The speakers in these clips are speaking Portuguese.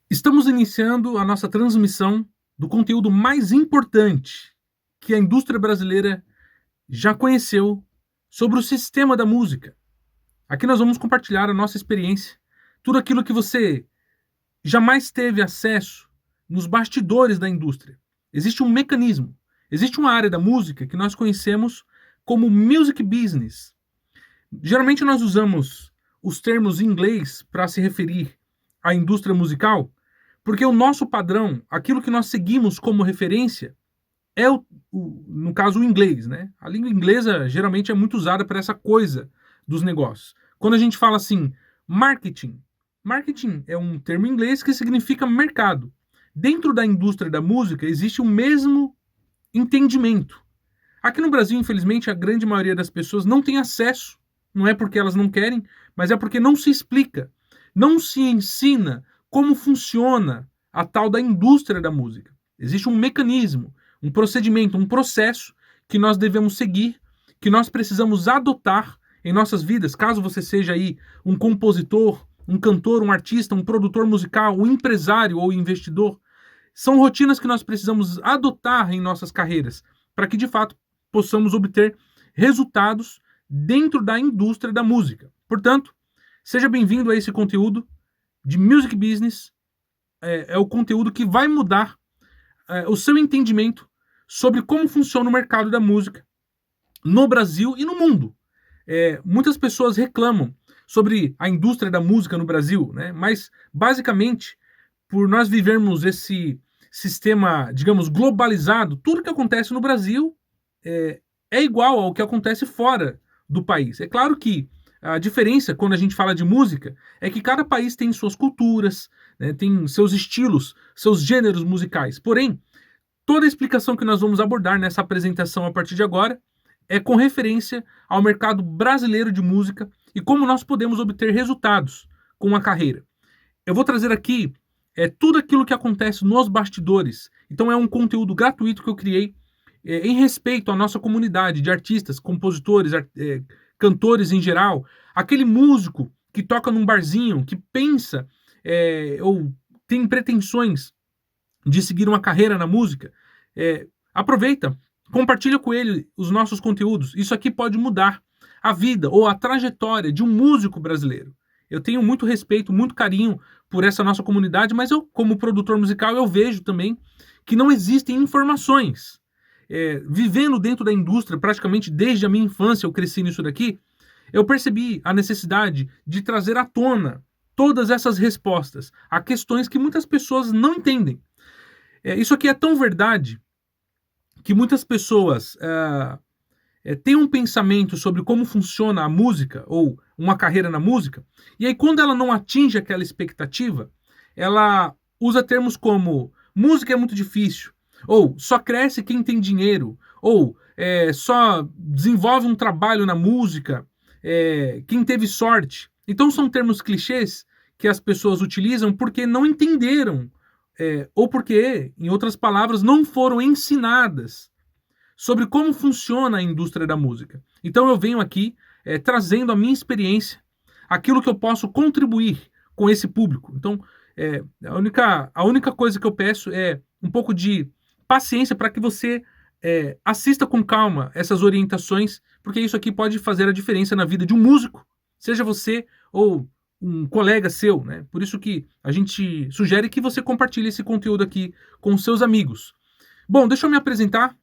Estamos iniciando a nossa transmissão do conteúdo mais importante que a indústria brasileira já conheceu sobre o sistema da música. Aqui nós vamos compartilhar a nossa experiência, tudo aquilo que você jamais teve acesso nos bastidores da indústria. Existe um mecanismo, existe uma área da música que nós conhecemos como music business. Geralmente nós usamos os termos em inglês para se referir à indústria musical, porque o nosso padrão, aquilo que nós seguimos como referência, é no caso o inglês, né? A língua inglesa geralmente é muito usada para essa coisa dos negócios. Quando a gente fala assim, marketing, marketing é um termo em inglês que significa mercado. Dentro da indústria da música existe o mesmo entendimento. Aqui no Brasil, infelizmente, a grande maioria das pessoas não tem acesso. Não é porque elas não querem, mas é porque não se explica, não se ensina como funciona a tal da indústria da música. Existe um mecanismo, um procedimento, um processo que nós devemos seguir, que nós precisamos adotar em nossas vidas. Caso você seja aí um compositor, um cantor, um artista, um produtor musical, um empresário ou investidor, são rotinas que nós precisamos adotar em nossas carreiras para que de fato possamos obter resultados dentro da indústria da música. Portanto, seja bem-vindo a esse conteúdo de Music Business. É o conteúdo que vai mudar o seu entendimento sobre como funciona o mercado da música no Brasil e no mundo. Muitas pessoas reclamam sobre a indústria da música no Brasil, né? Mas basicamente, por nós vivermos esse sistema, digamos, globalizado, tudo que acontece no Brasil é igual ao que acontece fora do país. É claro que a diferença, quando a gente fala de música, é que cada país tem suas culturas, né, tem seus estilos, seus gêneros musicais. Porém, toda a explicação que nós vamos abordar nessa apresentação a partir de agora é com referência ao mercado brasileiro de música e como nós podemos obter resultados com a carreira. Eu vou trazer aqui tudo aquilo que acontece nos bastidores. Então é um conteúdo gratuito que eu criei em respeito à nossa comunidade de artistas, compositores, cantores em geral, aquele músico que toca num barzinho, que pensa ou tem pretensões de seguir uma carreira na música, aproveita, compartilha com ele os nossos conteúdos. Isso aqui pode mudar a vida ou a trajetória de um músico brasileiro. Eu tenho muito respeito, muito carinho por essa nossa comunidade, mas eu, como produtor musical, eu vejo também que não existem informações. Vivendo dentro da indústria, praticamente desde a minha infância, eu cresci nisso daqui, eu percebi a necessidade de trazer à tona todas essas respostas a questões que muitas pessoas não entendem. Isso aqui é tão verdade que muitas pessoas têm um pensamento sobre como funciona a música ou uma carreira na música, e aí quando ela não atinge aquela expectativa, ela usa termos como música é muito difícil, ou só cresce quem tem dinheiro, ou só desenvolve um trabalho na música quem teve sorte. Então são termos clichês que as pessoas utilizam porque não entenderam, ou porque, em outras palavras, não foram ensinadas sobre como funciona a indústria da música. Então eu venho aqui trazendo a minha experiência, aquilo que eu posso contribuir com esse público. Então, a única coisa que eu peço é um pouco de paciência para que você assista com calma essas orientações, porque isso aqui pode fazer a diferença na vida de um músico, seja você ou um colega seu, né? Por isso que a gente sugere que você compartilhe esse conteúdo aqui com seus amigos. Bom, deixa eu me apresentar.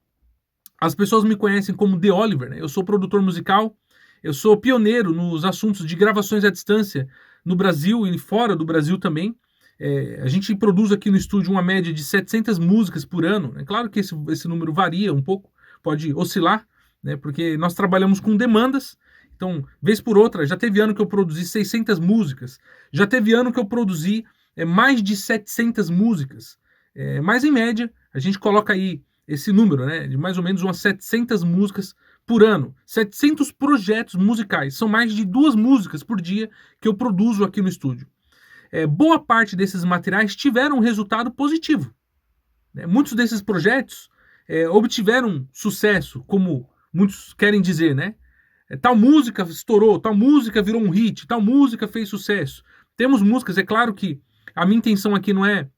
As pessoas me conhecem como The Oliver, né? Eu sou produtor musical, eu sou pioneiro nos assuntos de gravações à distância no Brasil e fora do Brasil também. A gente produz aqui no estúdio uma média de 700 músicas por ano. É claro que esse número varia um pouco, pode oscilar, né? Porque nós trabalhamos com demandas. Então, vez por outra, já teve ano que eu produzi 600 músicas, já teve ano que eu produzi mais de 700 músicas. Mas, em média, a gente coloca aí esse número, né, de mais ou menos umas 700 músicas por ano, 700 projetos musicais, são mais de 2 músicas por dia que eu produzo aqui no estúdio. Boa parte desses materiais tiveram um resultado positivo. Né? Muitos desses projetos obtiveram sucesso, como muitos querem dizer, né? Tal música estourou, tal música virou um hit, tal música fez sucesso. Temos músicas, é claro que A minha intenção aqui não é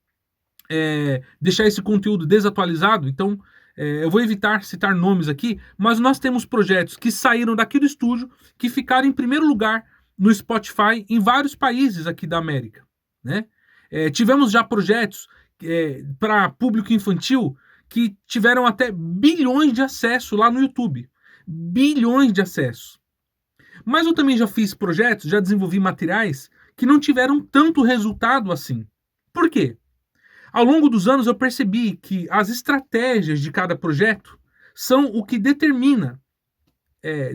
deixar esse conteúdo desatualizado, então eu vou evitar citar nomes aqui, mas nós temos projetos que saíram daqui do estúdio, que ficaram em primeiro lugar no Spotify em vários países aqui da América, né? Tivemos já projetos para público infantil que tiveram até bilhões de acessos lá no YouTube. Bilhões de acessos. Mas eu também já fiz projetos, já desenvolvi materiais que não tiveram tanto resultado assim. Por quê? Ao longo dos anos eu percebi que as estratégias de cada projeto são o que determina,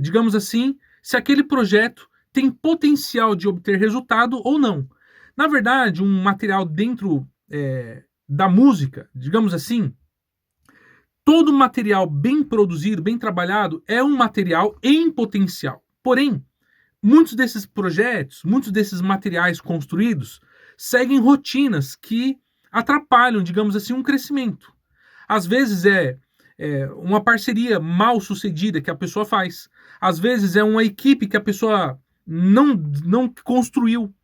digamos assim, se aquele projeto tem potencial de obter resultado ou não. Na verdade, um material dentro da música, digamos assim, todo material bem produzido, bem trabalhado, é um material em potencial. Porém, muitos desses projetos, muitos desses materiais construídos, seguem rotinas que atrapalham, digamos assim, um crescimento. Às vezes é uma parceria mal sucedida que a pessoa faz. Às vezes é uma equipe que a pessoa não construiu.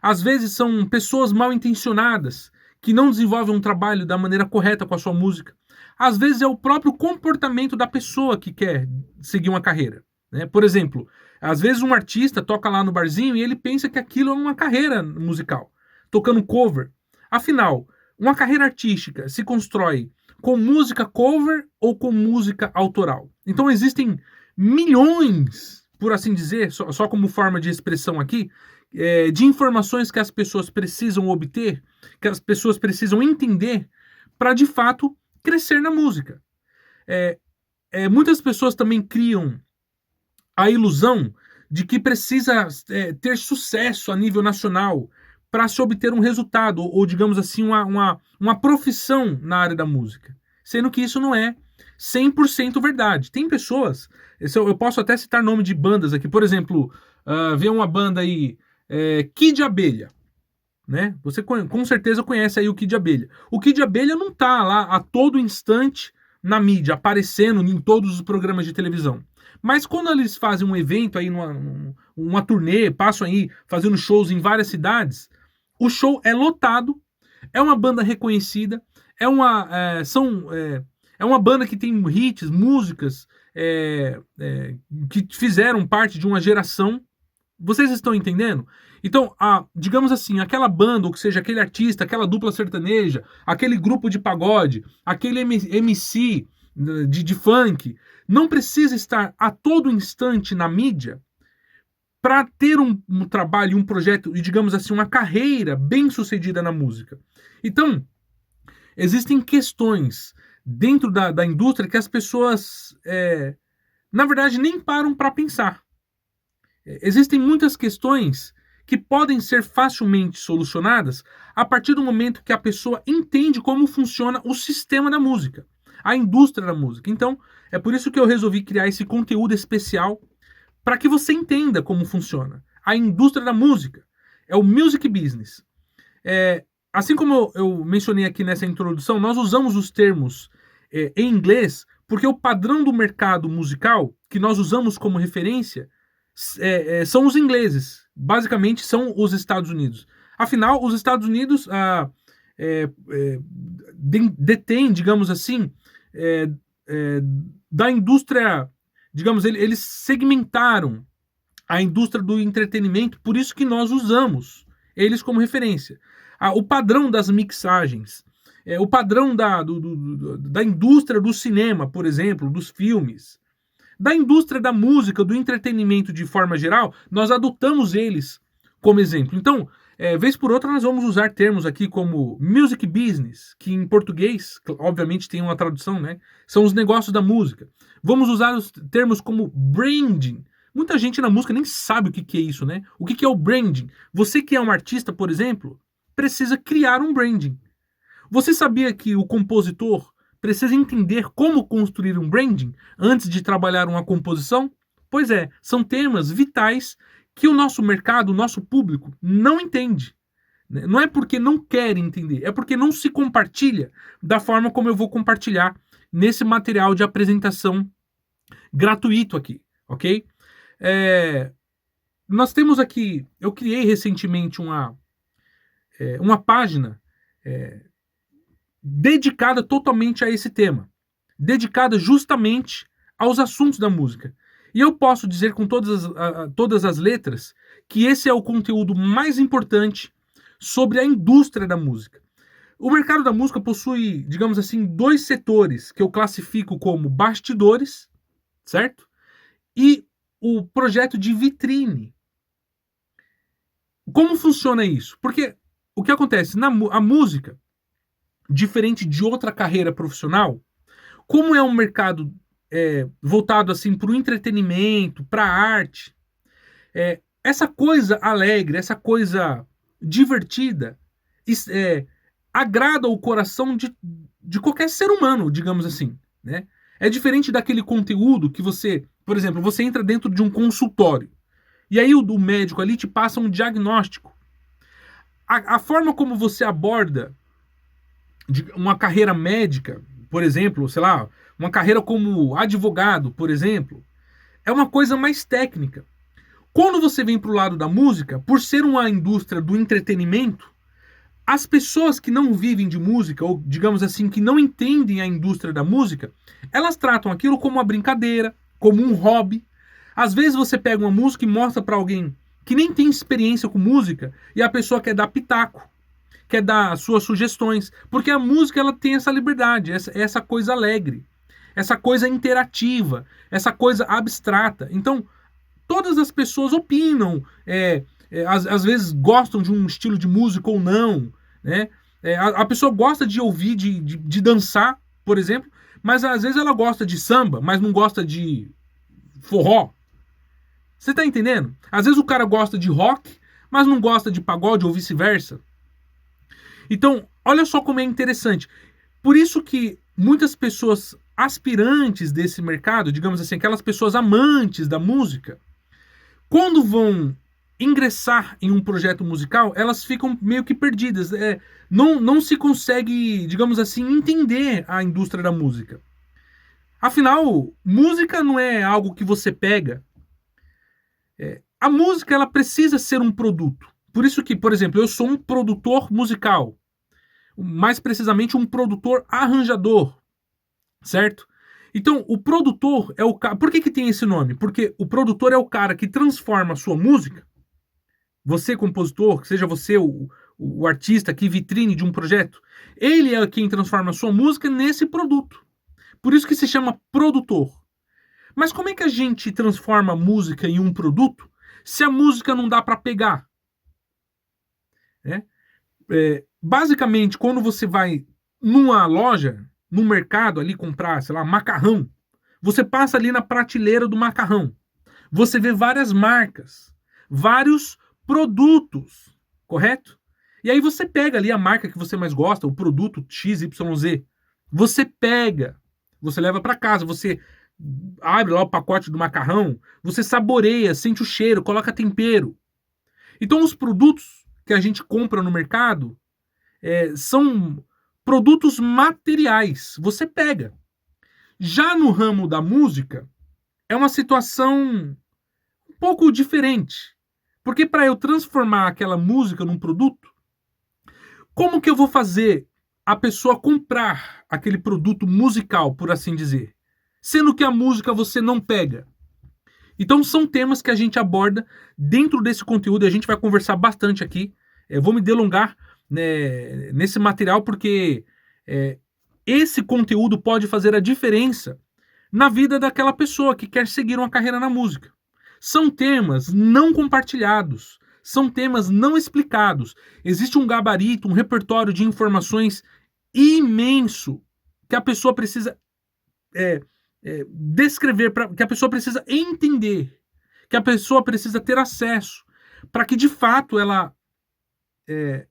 Às vezes são pessoas mal intencionadas que não desenvolvem um trabalho da maneira correta com a sua música. Às vezes é o próprio comportamento da pessoa que quer seguir uma carreira, né? Por exemplo, às vezes um artista toca lá no barzinho e ele pensa que aquilo é uma carreira musical, tocando cover. Afinal, uma carreira artística se constrói com música cover ou com música autoral. Então existem milhões, por assim dizer, só como forma de expressão aqui, de informações que as pessoas precisam obter, que as pessoas precisam entender para de fato crescer na música. Muitas pessoas também criam a ilusão de que precisa ter sucesso a nível nacional para se obter um resultado, ou digamos assim, uma profissão na área da música. Sendo que isso não é 100% verdade. Tem pessoas, eu posso até citar nome de bandas aqui, por exemplo, vê uma banda aí, Kid Abelha, né? Você com certeza conhece aí o Kid Abelha. O Kid Abelha não tá lá a todo instante na mídia, aparecendo em todos os programas de televisão. Mas quando eles fazem um evento aí, uma turnê, passam aí fazendo shows em várias cidades, o show é lotado, é uma banda reconhecida, é uma banda que tem hits, músicas que fizeram parte de uma geração. Vocês estão entendendo? Então, digamos assim, aquela banda, ou que seja, aquele artista, aquela dupla sertaneja, aquele grupo de pagode, aquele MC de funk, não precisa estar a todo instante na mídia para ter um trabalho, um projeto e, digamos assim, uma carreira bem sucedida na música. Então, existem questões dentro da indústria que as pessoas, na verdade, nem param para pensar. Existem muitas questões que podem ser facilmente solucionadas a partir do momento que a pessoa entende como funciona o sistema da música, a indústria da música. Então, é por isso que eu resolvi criar esse conteúdo especial para que você entenda como funciona a indústria da música. É o music business. Assim como eu mencionei aqui nessa introdução, nós usamos os termos em inglês porque o padrão do mercado musical que nós usamos como referência são os ingleses. Basicamente, são os Estados Unidos. Afinal, os Estados Unidos detêm, digamos assim, da indústria, digamos, eles segmentaram a indústria do entretenimento, por isso que nós usamos eles como referência. O padrão das mixagens, o padrão da indústria do cinema, por exemplo, dos filmes, da indústria da música, do entretenimento de forma geral, nós adotamos eles como exemplo. Então, vez por outra, nós vamos usar termos aqui como music business, que em português, obviamente, tem uma tradução, né? São os negócios da música. Vamos usar os termos como branding. Muita gente na música nem sabe o que é isso, né? O que é o branding? Você que é um artista, por exemplo, precisa criar um branding. Você sabia que o compositor precisa entender como construir um branding antes de trabalhar uma composição? Pois é, são temas vitais que o nosso mercado, o nosso público não entende. Não é porque não quer entender, é porque não se compartilha da forma como eu vou compartilhar nesse material de apresentação gratuito aqui, ok? Nós temos aqui, eu criei recentemente uma página dedicada totalmente a esse tema, dedicada justamente aos assuntos da música. E eu posso dizer com todas as letras que esse é o conteúdo mais importante sobre a indústria da música. O mercado da música possui, digamos assim, dois setores que eu classifico como bastidores, certo? E o projeto de vitrine. Como funciona isso? Porque o que acontece? A música, diferente de outra carreira profissional, como é um mercado voltado assim para o entretenimento, para a arte, essa coisa alegre, essa coisa divertida, agrada o coração de qualquer ser humano, digamos assim, né? É diferente daquele conteúdo que você, por exemplo, você entra dentro de um consultório e aí o médico ali te passa um diagnóstico. A forma como você aborda uma carreira médica, por exemplo, sei lá, uma carreira como advogado, por exemplo, é uma coisa mais técnica. Quando você vem para o lado da música, por ser uma indústria do entretenimento, as pessoas que não vivem de música, ou digamos assim, que não entendem a indústria da música, elas tratam aquilo como uma brincadeira, como um hobby. Às vezes você pega uma música e mostra para alguém que nem tem experiência com música e a pessoa quer dar pitaco, quer dar suas sugestões, porque a música ela tem essa liberdade, essa coisa alegre, essa coisa interativa, essa coisa abstrata. Então, todas as pessoas opinam, às vezes gostam de um estilo de música ou não, né? A pessoa gosta de ouvir, de dançar, por exemplo, mas às vezes ela gosta de samba, mas não gosta de forró. Você tá entendendo? Às vezes o cara gosta de rock, mas não gosta de pagode ou vice-versa. Então, olha só como é interessante. Por isso que muitas pessoas aspirantes desse mercado, digamos assim, aquelas pessoas amantes da música, quando vão ingressar em um projeto musical, elas ficam meio que perdidas. Não se consegue, digamos assim, entender a indústria da música. Afinal, música não é algo que você pega. A música ela precisa ser um produto. Por isso que, por exemplo, eu sou um produtor musical. Mais precisamente, um produtor arranjador. Certo? Então, o produtor é o cara. Por que tem esse nome? Porque o produtor é o cara que transforma a sua música. Você, compositor, seja você o artista que vitrine de um projeto, ele é quem transforma a sua música nesse produto. Por isso que se chama produtor. Mas como é que a gente transforma a música em um produto se a música não dá para pegar? Basicamente, quando você vai numa loja, no mercado ali comprar, sei lá, macarrão, você passa ali na prateleira do macarrão. Você vê várias marcas, vários produtos, correto? E aí você pega ali a marca que você mais gosta, o produto XYZ. Você pega, você leva para casa, você abre lá o pacote do macarrão, você saboreia, sente o cheiro, coloca tempero. Então os produtos que a gente compra no mercado são produtos materiais. Você pega. Já no ramo da música, é uma situação um pouco diferente. Porque para eu transformar aquela música num produto, como que eu vou fazer a pessoa comprar aquele produto musical, por assim dizer? Sendo que a música você não pega. Então são temas que a gente aborda dentro desse conteúdo, a gente vai conversar bastante aqui. Eu vou me delongar, né, nesse material porque esse conteúdo pode fazer a diferença na vida daquela pessoa que quer seguir uma carreira na música. São temas não compartilhados, são temas não explicados. Existe um gabarito, um repertório de informações imenso que a pessoa precisa descrever, que a pessoa precisa entender, que a pessoa precisa ter acesso, para que de fato ela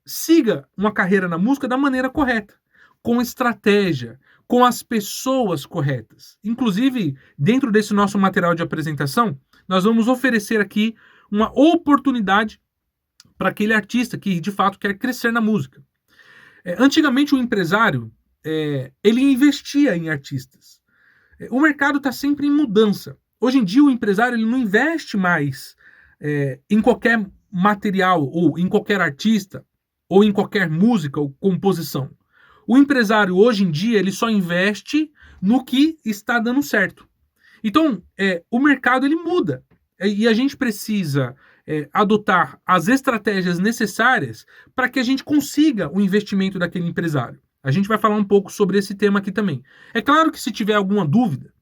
siga uma carreira na música da maneira correta, com estratégia, com as pessoas corretas. Inclusive, dentro desse nosso material de apresentação, nós vamos oferecer aqui uma oportunidade para aquele artista que de fato quer crescer na música. Antigamente o empresário ele investia em artistas. O mercado está sempre em mudança. Hoje em dia o empresário ele não investe mais em qualquer material ou em qualquer artista ou em qualquer música ou composição. O empresário, hoje em dia, ele só investe no que está dando certo. Então, o mercado ele muda. E a gente precisa adotar as estratégias necessárias para que a gente consiga o investimento daquele empresário. A gente vai falar um pouco sobre esse tema aqui também. É claro que se tiver alguma dúvida,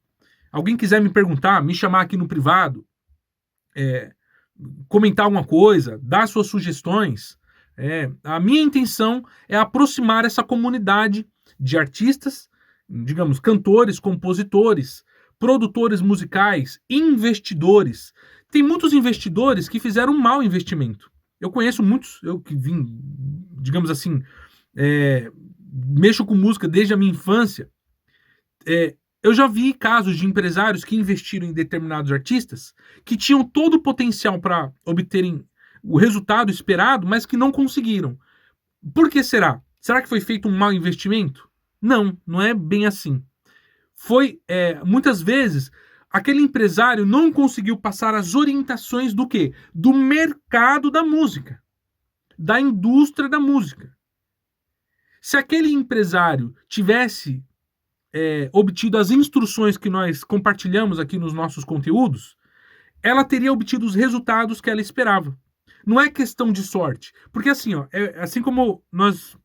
alguém quiser me perguntar, me chamar aqui no privado, comentar alguma coisa, dar suas sugestões, a minha intenção é aproximar essa comunidade de artistas, digamos, cantores, compositores, produtores musicais, investidores. Tem muitos investidores que fizeram um mau investimento. Eu conheço muitos, eu que vim, digamos assim, mexo com música desde a minha infância. Eu já vi casos de empresários que investiram em determinados artistas que tinham todo o potencial para obterem o resultado esperado, mas que não conseguiram. Por que será? Será que foi feito um mau investimento? Não, não é bem assim. Muitas vezes, aquele empresário não conseguiu passar as orientações do quê? Do mercado da música, da indústria da música. Se aquele empresário tivesse obtido as instruções que nós compartilhamos aqui nos nossos conteúdos, ela teria obtido os resultados que ela esperava. Não é questão de sorte. Porque assim, assim como nós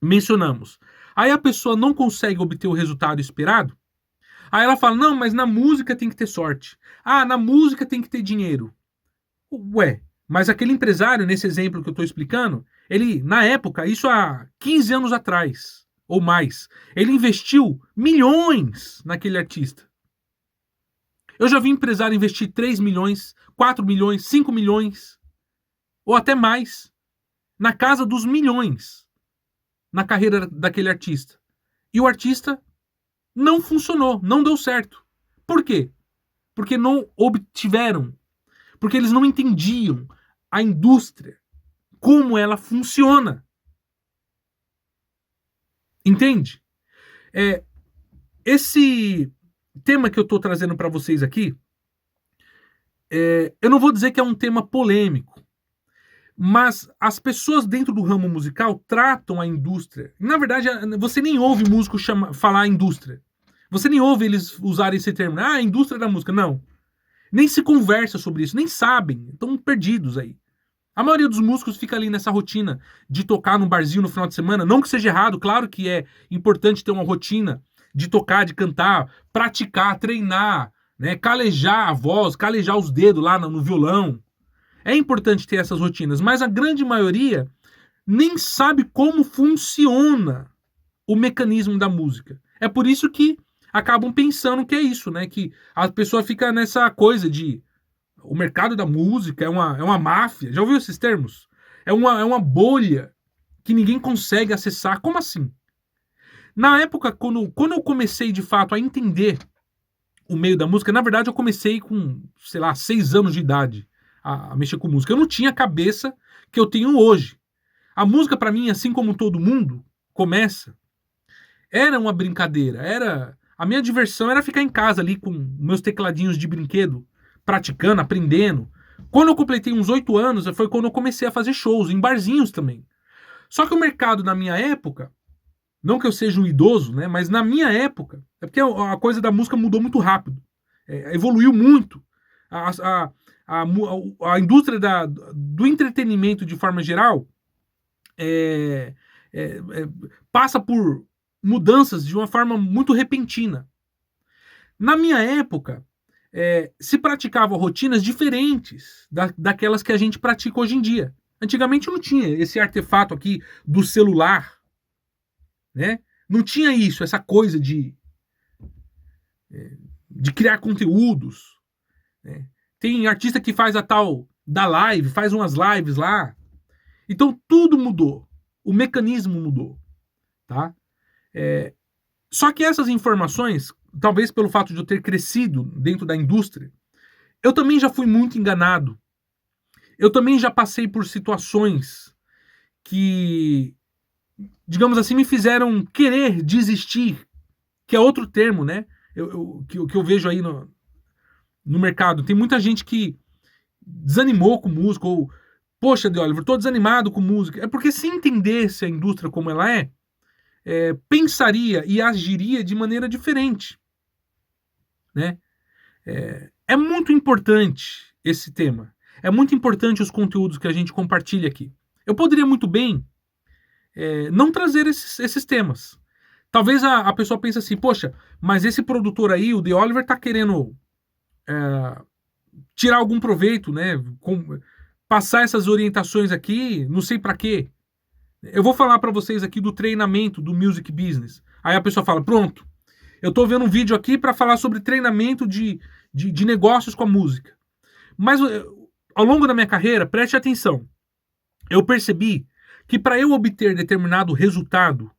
mencionamos, aí a pessoa não consegue obter o resultado esperado, aí ela fala, não, mas na música tem que ter sorte. Ah, na música tem que ter dinheiro. Ué, mas aquele empresário, nesse exemplo que eu estou explicando, ele, na época, isso há 15 anos atrás, ou mais, ele investiu milhões naquele artista. Eu já vi empresário investir 3 milhões, 4 milhões, 5 milhões, ou até mais, na casa dos milhões, na carreira daquele artista. E o artista não funcionou, não deu certo. Por quê? Porque não obtiveram, porque eles não entendiam a indústria, como ela funciona. Entende? Esse tema que eu estou trazendo para vocês aqui, eu não vou dizer que é um tema polêmico, mas as pessoas dentro do ramo musical tratam a indústria. Na verdade, você nem ouve músico falar indústria. Você nem ouve eles usarem esse termo. Ah, indústria da música. Não. Nem se conversa sobre isso, nem sabem. Estão perdidos aí. A maioria dos músicos fica ali nessa rotina de tocar num barzinho no final de semana. Não que seja errado, claro que é importante ter uma rotina de tocar, de cantar, praticar, treinar, né, calejar a voz, calejar os dedos lá no violão. É importante ter essas rotinas, mas a grande maioria nem sabe como funciona o mecanismo da música. É por isso que acabam pensando que é isso, né? Que a pessoa fica nessa coisa de o mercado da música é uma máfia. Já ouviu esses termos? É uma bolha que ninguém consegue acessar. Como assim? Na época, quando eu comecei de fato a entender o meio da música, na verdade eu comecei com, sei lá, 6 anos de idade a mexer com música. Eu não tinha a cabeça que eu tenho hoje. A música, para mim, assim como todo mundo começa, era uma brincadeira. A minha diversão era ficar em casa ali com meus tecladinhos de brinquedo, praticando, aprendendo. Quando eu completei uns 8 anos, foi quando eu comecei a fazer shows, em barzinhos também. Só que o mercado na minha época, não que eu seja um idoso, né, mas na minha época, é porque a coisa da música mudou muito rápido. Evoluiu muito. A indústria do entretenimento, de forma geral, passa por mudanças de uma forma muito repentina. Na minha época, se praticavam rotinas diferentes daquelas que a gente pratica hoje em dia. Antigamente não tinha esse artefato aqui do celular, né? Não tinha isso, essa coisa de criar conteúdos, né? Tem artista que faz a tal da live, faz umas lives lá. Então tudo mudou, o mecanismo mudou, tá? Só que essas informações, talvez pelo fato de eu ter crescido dentro da indústria, eu também já fui muito enganado. Eu também já passei por situações que, digamos assim, me fizeram querer desistir, que é outro termo, né? Que eu vejo aí no mercado. Tem muita gente que desanimou com música, ou Poxa, De Oliver, tô desanimado com música. É porque se entendesse a indústria como ela pensaria e agiria de maneira diferente, né? É muito importante esse tema. É muito importante os conteúdos que a gente compartilha aqui. Eu poderia muito bem não trazer esses temas. Talvez a pessoa pense assim, poxa, mas esse produtor aí, o The Oliver, tá querendo tirar algum proveito, né? Passar essas orientações aqui, não sei para quê. Eu vou falar para vocês aqui do treinamento do music business. Aí a pessoa fala, pronto, eu tô vendo um vídeo aqui para falar sobre treinamento de negócios com a música. Mas ao longo da minha carreira, preste atenção, eu percebi que para eu obter determinado resultado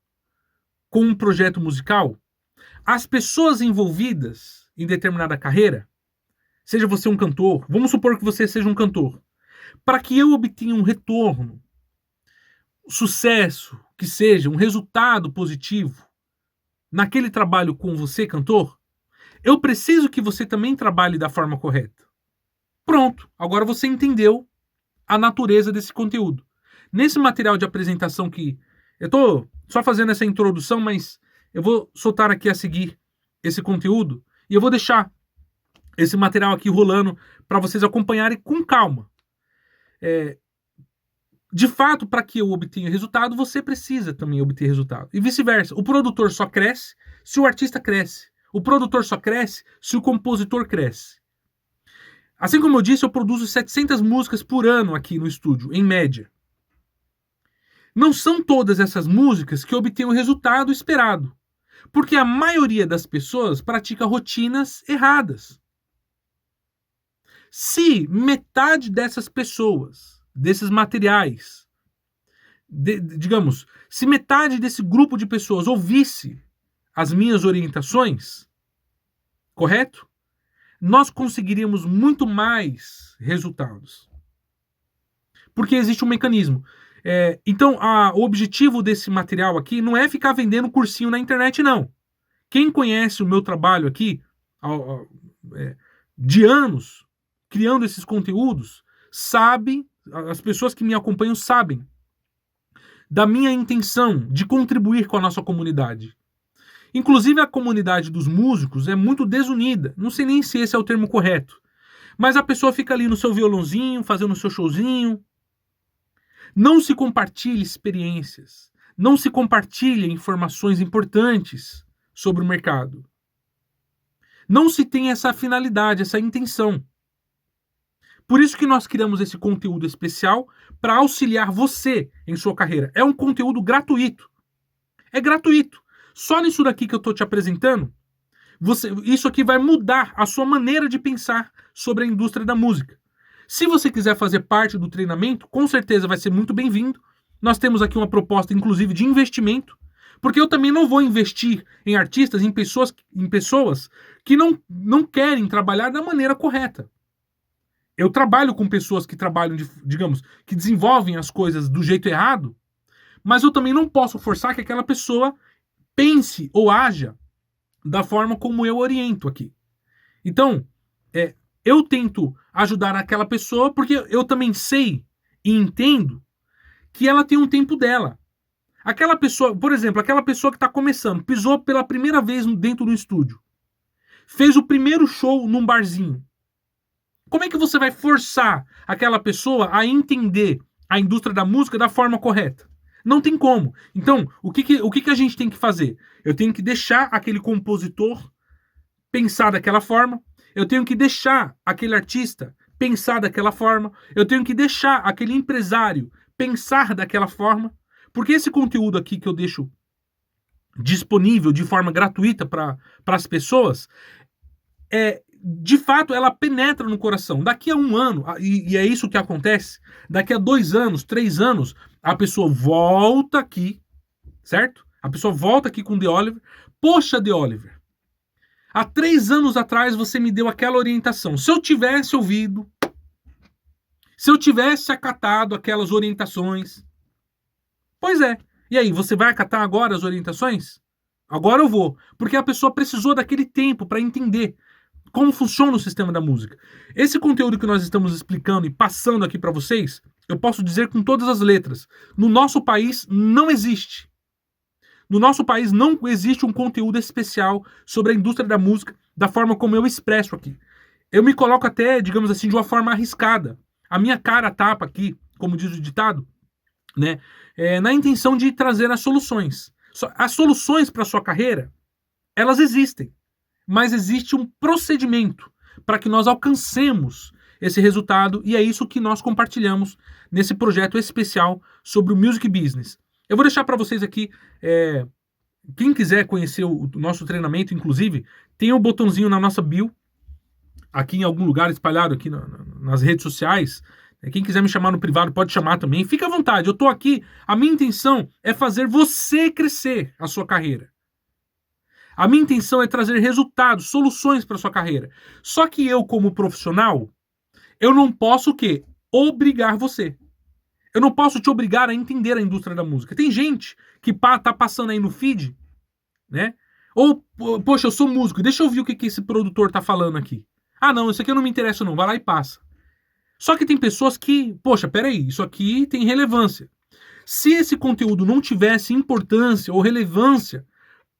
com um projeto musical, as pessoas envolvidas em determinada carreira, seja você um cantor, vamos supor que você seja um cantor, para que eu obtenha um retorno, sucesso, que seja um resultado positivo naquele trabalho com você, cantor, eu preciso que você também trabalhe da forma correta. Pronto, agora você entendeu a natureza desse conteúdo. Nesse material de apresentação que eu estou só fazendo essa introdução, mas eu vou soltar aqui a seguir esse conteúdo e eu vou deixar esse material aqui rolando para vocês acompanharem com calma. De fato, para que eu obtenha resultado, você precisa também obter resultado. E vice-versa. O produtor só cresce se o artista cresce. O produtor só cresce se o compositor cresce. Assim como eu disse, eu produzo 700 músicas por ano aqui no estúdio, em média. Não são todas essas músicas que obtêm o resultado esperado, porque a maioria das pessoas pratica rotinas erradas. Se metade dessas pessoas, desses materiais, digamos, se metade desse grupo de pessoas ouvisse as minhas orientações, correto? Nós conseguiríamos muito mais resultados. Porque existe um mecanismo. Então, o objetivo desse material aqui não é ficar vendendo cursinho na internet, não. Quem conhece o meu trabalho aqui, de anos, criando esses conteúdos, sabe, as pessoas que me acompanham sabem da minha intenção de contribuir com a nossa comunidade. Inclusive, a comunidade dos músicos é muito desunida. Não sei nem se esse é o termo correto. Mas a pessoa fica ali no seu violãozinho, fazendo o seu showzinho. Não se compartilha experiências. Não se compartilha informações importantes sobre o mercado. Não se tem essa finalidade, essa intenção. Por isso que nós criamos esse conteúdo especial para auxiliar você em sua carreira. É um conteúdo gratuito. É gratuito. Só nisso daqui que eu estou te apresentando, isso aqui vai mudar a sua maneira de pensar sobre a indústria da música. Se você quiser fazer parte do treinamento, com certeza vai ser muito bem-vindo. Nós temos aqui uma proposta, inclusive, de investimento, porque eu também não vou investir em artistas, em pessoas que não querem trabalhar da maneira correta. Eu trabalho com pessoas que trabalham, digamos, que desenvolvem as coisas do jeito errado, mas eu também não posso forçar que aquela pessoa pense ou haja da forma como eu oriento aqui. Então, eu tento ajudar aquela pessoa porque eu também sei e entendo que ela tem um tempo dela. Aquela pessoa, por exemplo, aquela pessoa que está começando, pisou pela primeira vez dentro do estúdio, fez o primeiro show num barzinho. Como é que você vai forçar aquela pessoa a entender a indústria da música da forma correta? Não tem como. Então, o que a gente tem que fazer? Eu tenho que deixar aquele compositor pensar daquela forma. Eu tenho que deixar aquele artista pensar daquela forma. Eu tenho que deixar aquele empresário pensar daquela forma. Porque esse conteúdo aqui que eu deixo disponível de forma gratuita para as pessoas, de fato, ela penetra no coração. Daqui a um ano, e é isso que acontece, daqui a 2 anos, 3 anos, a pessoa volta aqui, certo? A pessoa volta aqui com o The Oliver. Poxa, The Oliver, há 3 anos atrás você me deu aquela orientação. Se eu tivesse ouvido, se eu tivesse acatado aquelas orientações... Pois é. E aí, você vai acatar agora as orientações? Agora eu vou. Porque a pessoa precisou daquele tempo para entender como funciona o sistema da música. Esse conteúdo que nós estamos explicando e passando aqui para vocês eu posso dizer com todas as letras, no nosso país não existe. No nosso país não existe um conteúdo especial sobre a indústria da música da forma como eu expresso aqui. Eu me coloco até, digamos assim, de uma forma arriscada. A minha cara tapa aqui, como diz o ditado, né? Na intenção de trazer as soluções. As soluções para a sua carreira, elas existem, mas existe um procedimento para que nós alcancemos esse resultado e é isso que nós compartilhamos nesse projeto especial sobre o Music Business. Eu vou deixar para vocês aqui, quem quiser conhecer o nosso treinamento, inclusive, tem um botãozinho na nossa bio, aqui em algum lugar espalhado aqui nas redes sociais. Quem quiser me chamar no privado pode chamar também. Fica à vontade, eu estou aqui. A minha intenção é fazer você crescer a sua carreira. A minha intenção é trazer resultados, soluções para sua carreira. Só que eu, como profissional, eu não posso o quê? Obrigar você. Eu não posso te obrigar a entender a indústria da música. Tem gente que tá passando aí no feed, né? Ou, poxa, eu sou músico, deixa eu ouvir o que esse produtor tá falando aqui. Ah, não, isso aqui eu não me interessa não, vai lá e passa. Só que tem pessoas que, poxa, peraí, isso aqui tem relevância. Se esse conteúdo não tivesse importância ou relevância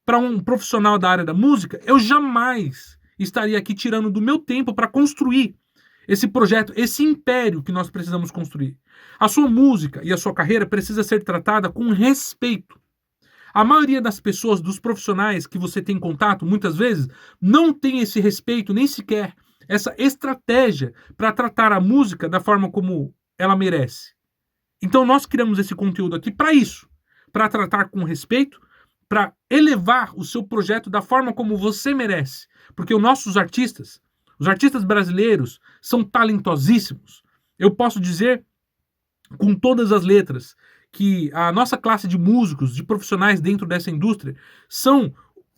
para um profissional da área da música, eu jamais estaria aqui tirando do meu tempo para construir esse projeto, esse império que nós precisamos construir. A sua música e a sua carreira precisa ser tratada com respeito. A maioria das pessoas, dos profissionais que você tem contato, muitas vezes, não tem esse respeito, nem sequer essa estratégia para tratar a música da forma como ela merece. Então nós criamos esse conteúdo aqui para isso, para tratar com respeito, para elevar o seu projeto da forma como você merece. Porque os artistas brasileiros, são talentosíssimos. Eu posso dizer com todas as letras que a nossa classe de músicos, de profissionais dentro dessa indústria,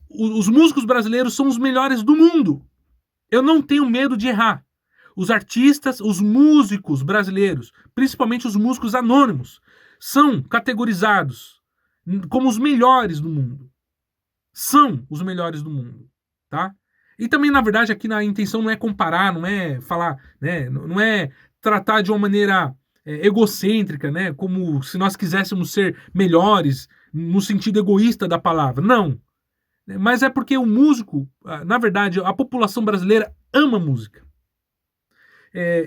os músicos brasileiros são os melhores do mundo. Eu não tenho medo de errar. Os artistas, os músicos brasileiros, principalmente os músicos anônimos, são categorizados como os melhores do mundo. São os melhores do mundo, tá? E também, na verdade, aqui a intenção não é comparar, não é falar, né? Não é tratar de uma maneira egocêntrica, né? Como se nós quiséssemos ser melhores no sentido egoísta da palavra. Não. Mas é porque o músico, na verdade, a população brasileira ama música.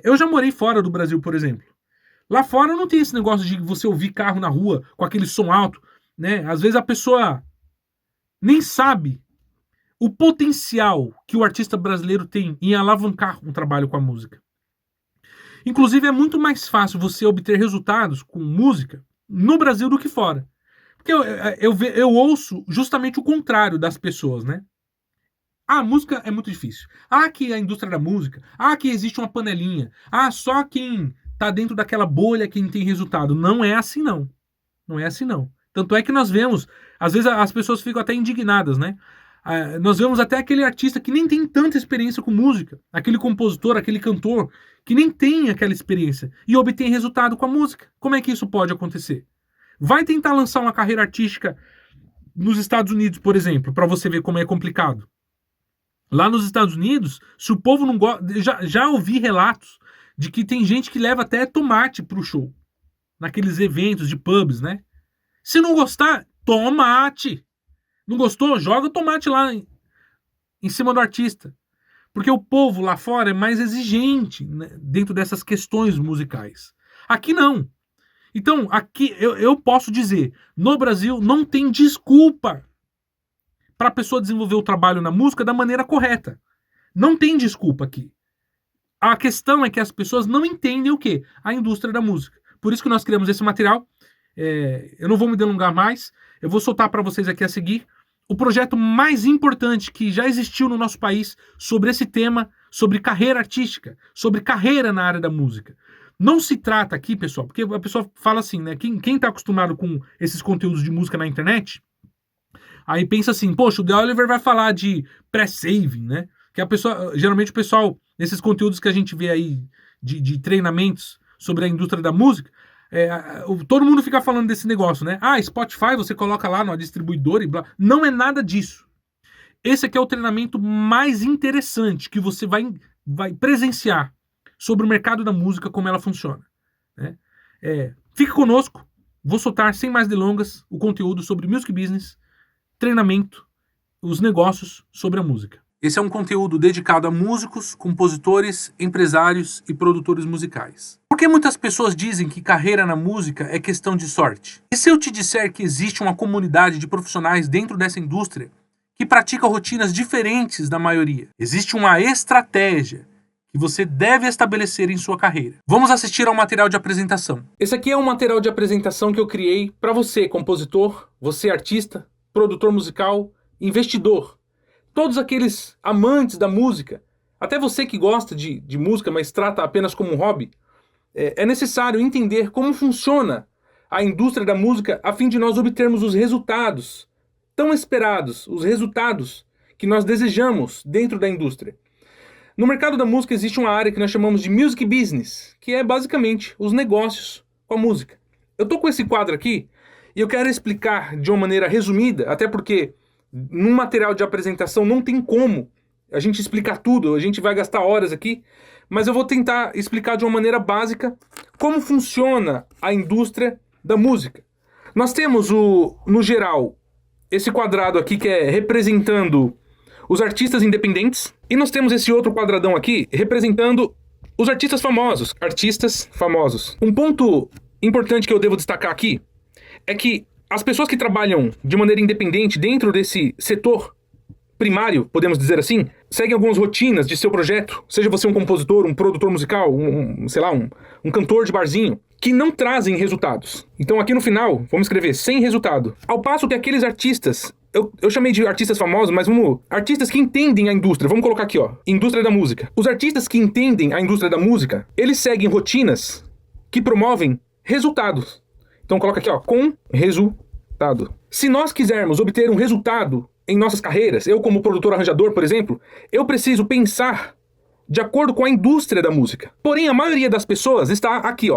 Eu já morei fora do Brasil, por exemplo. Lá fora não tem esse negócio de você ouvir carro na rua com aquele som alto, né? Às vezes a pessoa nem sabe o potencial que o artista brasileiro tem em alavancar um trabalho com a música. Inclusive, é muito mais fácil você obter resultados com música no Brasil do que fora. Porque eu ouço justamente o contrário das pessoas, né? Ah, a música é muito difícil. Ah, que a indústria da música. Ah, que existe uma panelinha. Ah, só quem tá dentro daquela bolha quem tem resultado. Não é assim, não. Não é assim, não. Tanto é que nós vemos, às vezes as pessoas ficam até indignadas, né? Nós vemos até aquele artista que nem tem tanta experiência com música, aquele compositor, aquele cantor, que nem tem aquela experiência e obtém resultado com a música. Como é que isso pode acontecer? Vai tentar lançar uma carreira artística nos Estados Unidos, por exemplo, para você ver como é complicado. Lá nos Estados Unidos, se o povo não gosta... Já ouvi relatos de que tem gente que leva até tomate pro show, naqueles eventos de pubs, né? Se não gostar, tomate. Não gostou? Joga o tomate lá em cima do artista. Porque o povo lá fora é mais exigente, né, dentro dessas questões musicais. Aqui não. Então, aqui eu posso dizer, no Brasil não tem desculpa para a pessoa desenvolver o trabalho na música da maneira correta. Não tem desculpa aqui. A questão é que as pessoas não entendem o quê? A indústria da música. Por isso que nós criamos esse material. Eu não vou me delongar mais. Eu vou soltar para vocês aqui a seguir o projeto mais importante que já existiu no nosso país sobre esse tema, sobre carreira artística, sobre carreira na área da música. Não se trata aqui, pessoal, porque a pessoa fala assim, né? Quem está acostumado com esses conteúdos de música na internet, aí pensa assim, poxa, o The Oliver vai falar de pré-saving, né? Que a pessoa, geralmente o pessoal, nesses conteúdos que a gente vê aí de treinamentos sobre a indústria da música, todo mundo fica falando desse negócio, né? Ah, Spotify, você coloca lá no distribuidor e blá. Não é nada disso. Esse aqui é o treinamento mais interessante que você vai presenciar sobre o mercado da música, como ela funciona, né? Fique conosco, vou soltar sem mais delongas o conteúdo sobre music business, treinamento, os negócios sobre a música. Esse é um conteúdo dedicado a músicos, compositores, empresários e produtores musicais. Por que muitas pessoas dizem que carreira na música é questão de sorte? E se eu te disser que existe uma comunidade de profissionais dentro dessa indústria que pratica rotinas diferentes da maioria? Existe uma estratégia que você deve estabelecer em sua carreira. Vamos assistir ao material de apresentação. Esse aqui é um material de apresentação que eu criei para você, compositor, você artista, produtor musical, investidor. Todos aqueles amantes da música, até você que gosta de música, mas trata apenas como um hobby, é necessário entender como funciona a indústria da música a fim de nós obtermos os resultados tão esperados, os resultados que nós desejamos dentro da indústria. No mercado da música existe uma área que nós chamamos de music business, que é basicamente os negócios com a música. Eu tô com esse quadro aqui e eu quero explicar de uma maneira resumida, até porque num material de apresentação não tem como a gente explicar tudo, a gente vai gastar horas aqui, mas eu vou tentar explicar de uma maneira básica como funciona a indústria da música. Nós temos, no geral, esse quadrado aqui que é representando os artistas independentes, e nós temos esse outro quadradão aqui representando os artistas famosos. Artistas famosos. Um ponto importante que eu devo destacar aqui é que as pessoas que trabalham de maneira independente dentro desse setor primário, podemos dizer assim, seguem algumas rotinas de seu projeto, seja você um compositor, um produtor musical, um cantor de barzinho, que não trazem resultados. Então aqui no final, vamos escrever sem resultado. Ao passo que aqueles artistas, eu chamei de artistas famosos, mas artistas que entendem a indústria, vamos colocar aqui, indústria da música. Os artistas que entendem a indústria da música, eles seguem rotinas que promovem resultados. Então coloca aqui, com resultado. Se nós quisermos obter um resultado em nossas carreiras, eu como produtor arranjador, por exemplo, eu preciso pensar de acordo com a indústria da música. Porém, a maioria das pessoas está aqui,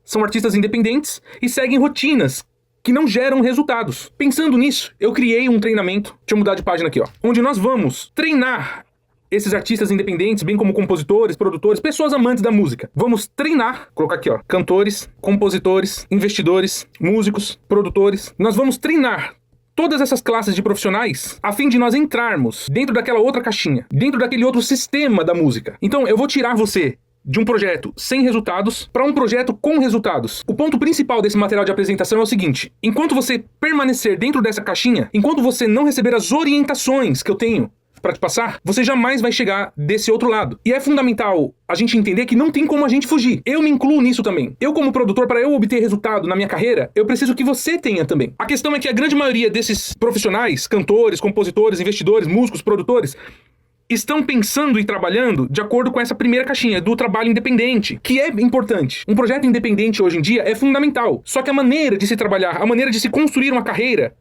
São artistas independentes e seguem rotinas que não geram resultados. Pensando nisso, eu criei um treinamento, deixa eu mudar de página aqui, onde nós vamos treinar esses artistas independentes, bem como compositores, produtores, pessoas amantes da música. Vamos treinar, colocar aqui, cantores, compositores, investidores, músicos, produtores. Nós vamos treinar todas essas classes de profissionais a fim de nós entrarmos dentro daquela outra caixinha, dentro daquele outro sistema da música. Então, eu vou tirar você de um projeto sem resultados para um projeto com resultados. O ponto principal desse material de apresentação é o seguinte: enquanto você permanecer dentro dessa caixinha, enquanto você não receber as orientações que eu tenho para te passar, você jamais vai chegar desse outro lado. E é fundamental a gente entender que não tem como a gente fugir. Eu me incluo nisso também. Eu, como produtor, para eu obter resultado na minha carreira, eu preciso que você tenha também. A questão é que a grande maioria desses profissionais, cantores, compositores, investidores, músicos, produtores, estão pensando e trabalhando de acordo com essa primeira caixinha do trabalho independente, que é importante. Um projeto independente hoje em dia é fundamental. Só que a maneira de se trabalhar, a maneira de se construir uma carreira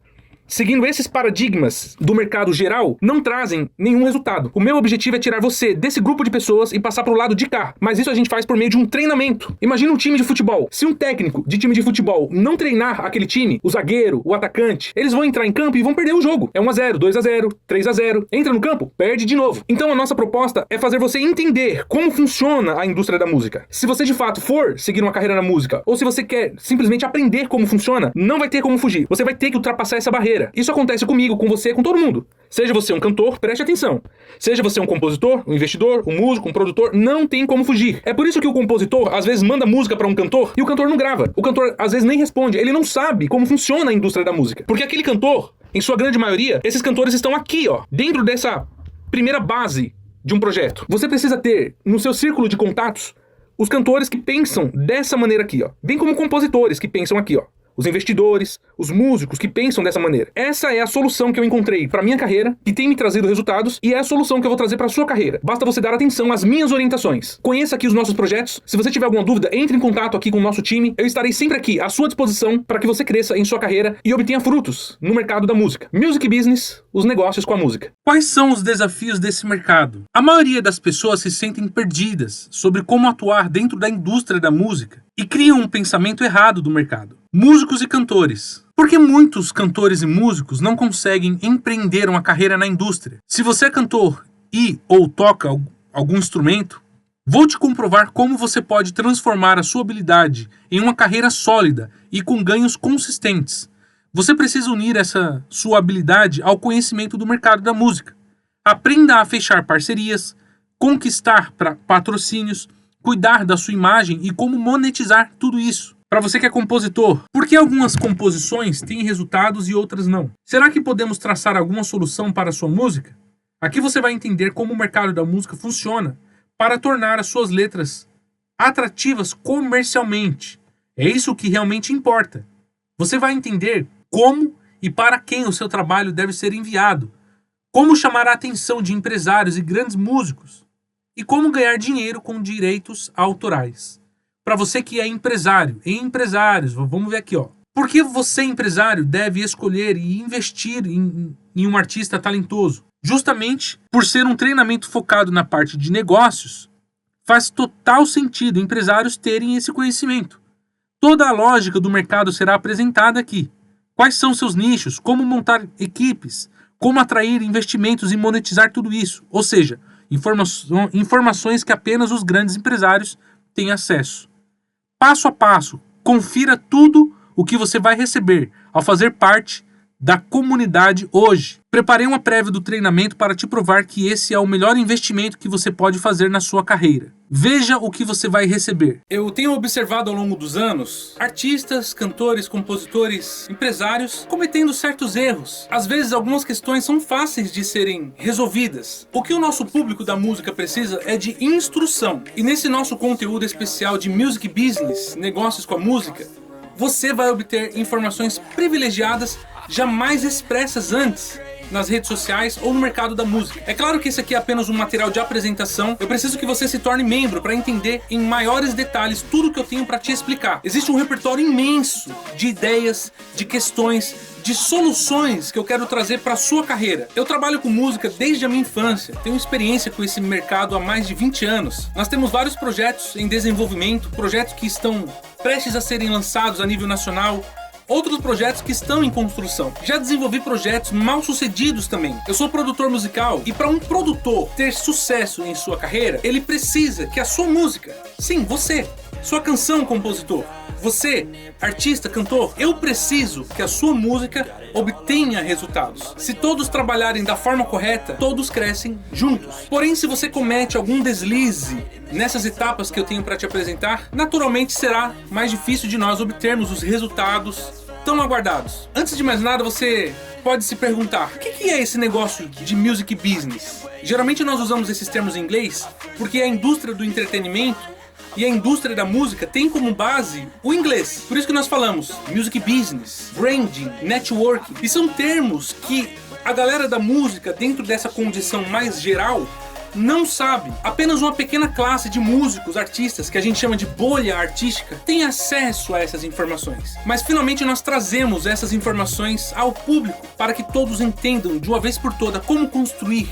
seguindo esses paradigmas do mercado geral, não trazem nenhum resultado. O meu objetivo é tirar você desse grupo de pessoas e passar pro lado de cá. Mas isso a gente faz por meio de um treinamento. Imagina um time de futebol. Se um técnico de time de futebol não treinar aquele time, o zagueiro, o atacante, eles vão entrar em campo e vão perder o jogo. É 1-0, 2-0, 3-0. Entra no campo, perde de novo. Então a nossa proposta é fazer você entender como funciona a indústria da música. Se você de fato for seguir uma carreira na música, ou se você quer simplesmente aprender como funciona, não vai ter como fugir. Você vai ter que ultrapassar essa barreira. Isso acontece comigo, com você, com todo mundo. Seja você um cantor, preste atenção. Seja você um compositor, um investidor, um músico, um produtor, não tem como fugir. É por isso que o compositor, às vezes, manda música pra um cantor e o cantor não grava. O cantor, às vezes, nem responde. Ele não sabe como funciona a indústria da música. Porque aquele cantor, em sua grande maioria, esses cantores estão aqui, dentro dessa primeira base de um projeto. Você precisa ter, no seu círculo de contatos, os cantores que pensam dessa maneira aqui, bem como compositores que pensam aqui, os investidores, os músicos que pensam dessa maneira. Essa é a solução que eu encontrei para minha carreira, que tem me trazido resultados, e é a solução que eu vou trazer para a sua carreira. Basta você dar atenção às minhas orientações. Conheça aqui os nossos projetos. Se você tiver alguma dúvida, entre em contato aqui com o nosso time. Eu estarei sempre aqui à sua disposição para que você cresça em sua carreira e obtenha frutos no mercado da música. Music Business, os negócios com a música. Quais são os desafios desse mercado? A maioria das pessoas se sentem perdidas sobre como atuar dentro da indústria da música e criam um pensamento errado do mercado. Músicos e cantores. Por que muitos cantores e músicos não conseguem empreender uma carreira na indústria? Se você é cantor ou toca algum instrumento, Vou te comprovar como você pode transformar a sua habilidade em uma carreira sólida e com ganhos consistentes. Você precisa unir essa sua habilidade ao conhecimento do mercado da música. Aprenda a fechar parcerias, conquistar patrocínios, cuidar da sua imagem e como monetizar tudo isso. Para você que é compositor, por que algumas composições têm resultados e outras não? Será que podemos traçar alguma solução para a sua música? Aqui você vai entender como o mercado da música funciona para tornar as suas letras atrativas comercialmente. É isso que realmente importa. Você vai entender como e para quem o seu trabalho deve ser enviado, como chamar a atenção de empresários e grandes músicos, e como ganhar dinheiro com direitos autorais. Para você que é empresário, empresários, vamos ver aqui, ó. Por que você, empresário, deve escolher e investir em um artista talentoso? Justamente por ser um treinamento focado na parte de negócios, faz total sentido empresários terem esse conhecimento. Toda a lógica do mercado será apresentada aqui. Quais são seus nichos, como montar equipes, como atrair investimentos e monetizar tudo isso. Ou seja, informações que apenas os grandes empresários têm acesso. Passo a passo, confira tudo o que você vai receber ao fazer parte da comunidade hoje. Preparei uma prévia do treinamento para te provar que esse é o melhor investimento que você pode fazer na sua carreira. Veja o que você vai receber. Eu tenho observado ao longo dos anos artistas, cantores, compositores, empresários cometendo certos erros. Às vezes algumas questões são fáceis de serem resolvidas. O que o nosso público da música precisa é de instrução. E nesse nosso conteúdo especial de Music Business, negócios com a música, você vai obter informações privilegiadas jamais expressas antes nas redes sociais ou no mercado da música. É claro que esse aqui é apenas um material de apresentação. Eu preciso que você se torne membro para entender em maiores detalhes tudo que eu tenho para te explicar. Existe um repertório imenso de ideias, de questões, de soluções que eu quero trazer para a sua carreira. Eu trabalho com música desde a minha infância, tenho experiência com esse mercado há mais de 20 anos. Nós temos vários projetos em desenvolvimento, projetos que estão prestes a serem lançados a nível nacional, outros projetos que estão em construção. Já desenvolvi projetos mal sucedidos também. Eu sou produtor musical e para um produtor ter sucesso em sua carreira, ele precisa que a sua música, sim, você, sua canção, compositor, você, artista, cantor, eu preciso que a sua música obtenha resultados. Se todos trabalharem da forma correta, todos crescem juntos. Porém, se você comete algum deslize nessas etapas que eu tenho para te apresentar, naturalmente será mais difícil de nós obtermos os resultados tão aguardados. Antes de mais nada, você pode se perguntar, o que é esse negócio de music business? Geralmente nós usamos esses termos em inglês porque a indústria do entretenimento e a indústria da música tem como base o inglês. Por isso que nós falamos music business, branding, networking. E são termos que a galera da música, dentro dessa condição mais geral, não sabe. Apenas uma pequena classe de músicos, artistas, que a gente chama de bolha artística, tem acesso a essas informações. Mas finalmente nós trazemos essas informações ao público para que todos entendam de uma vez por toda como construir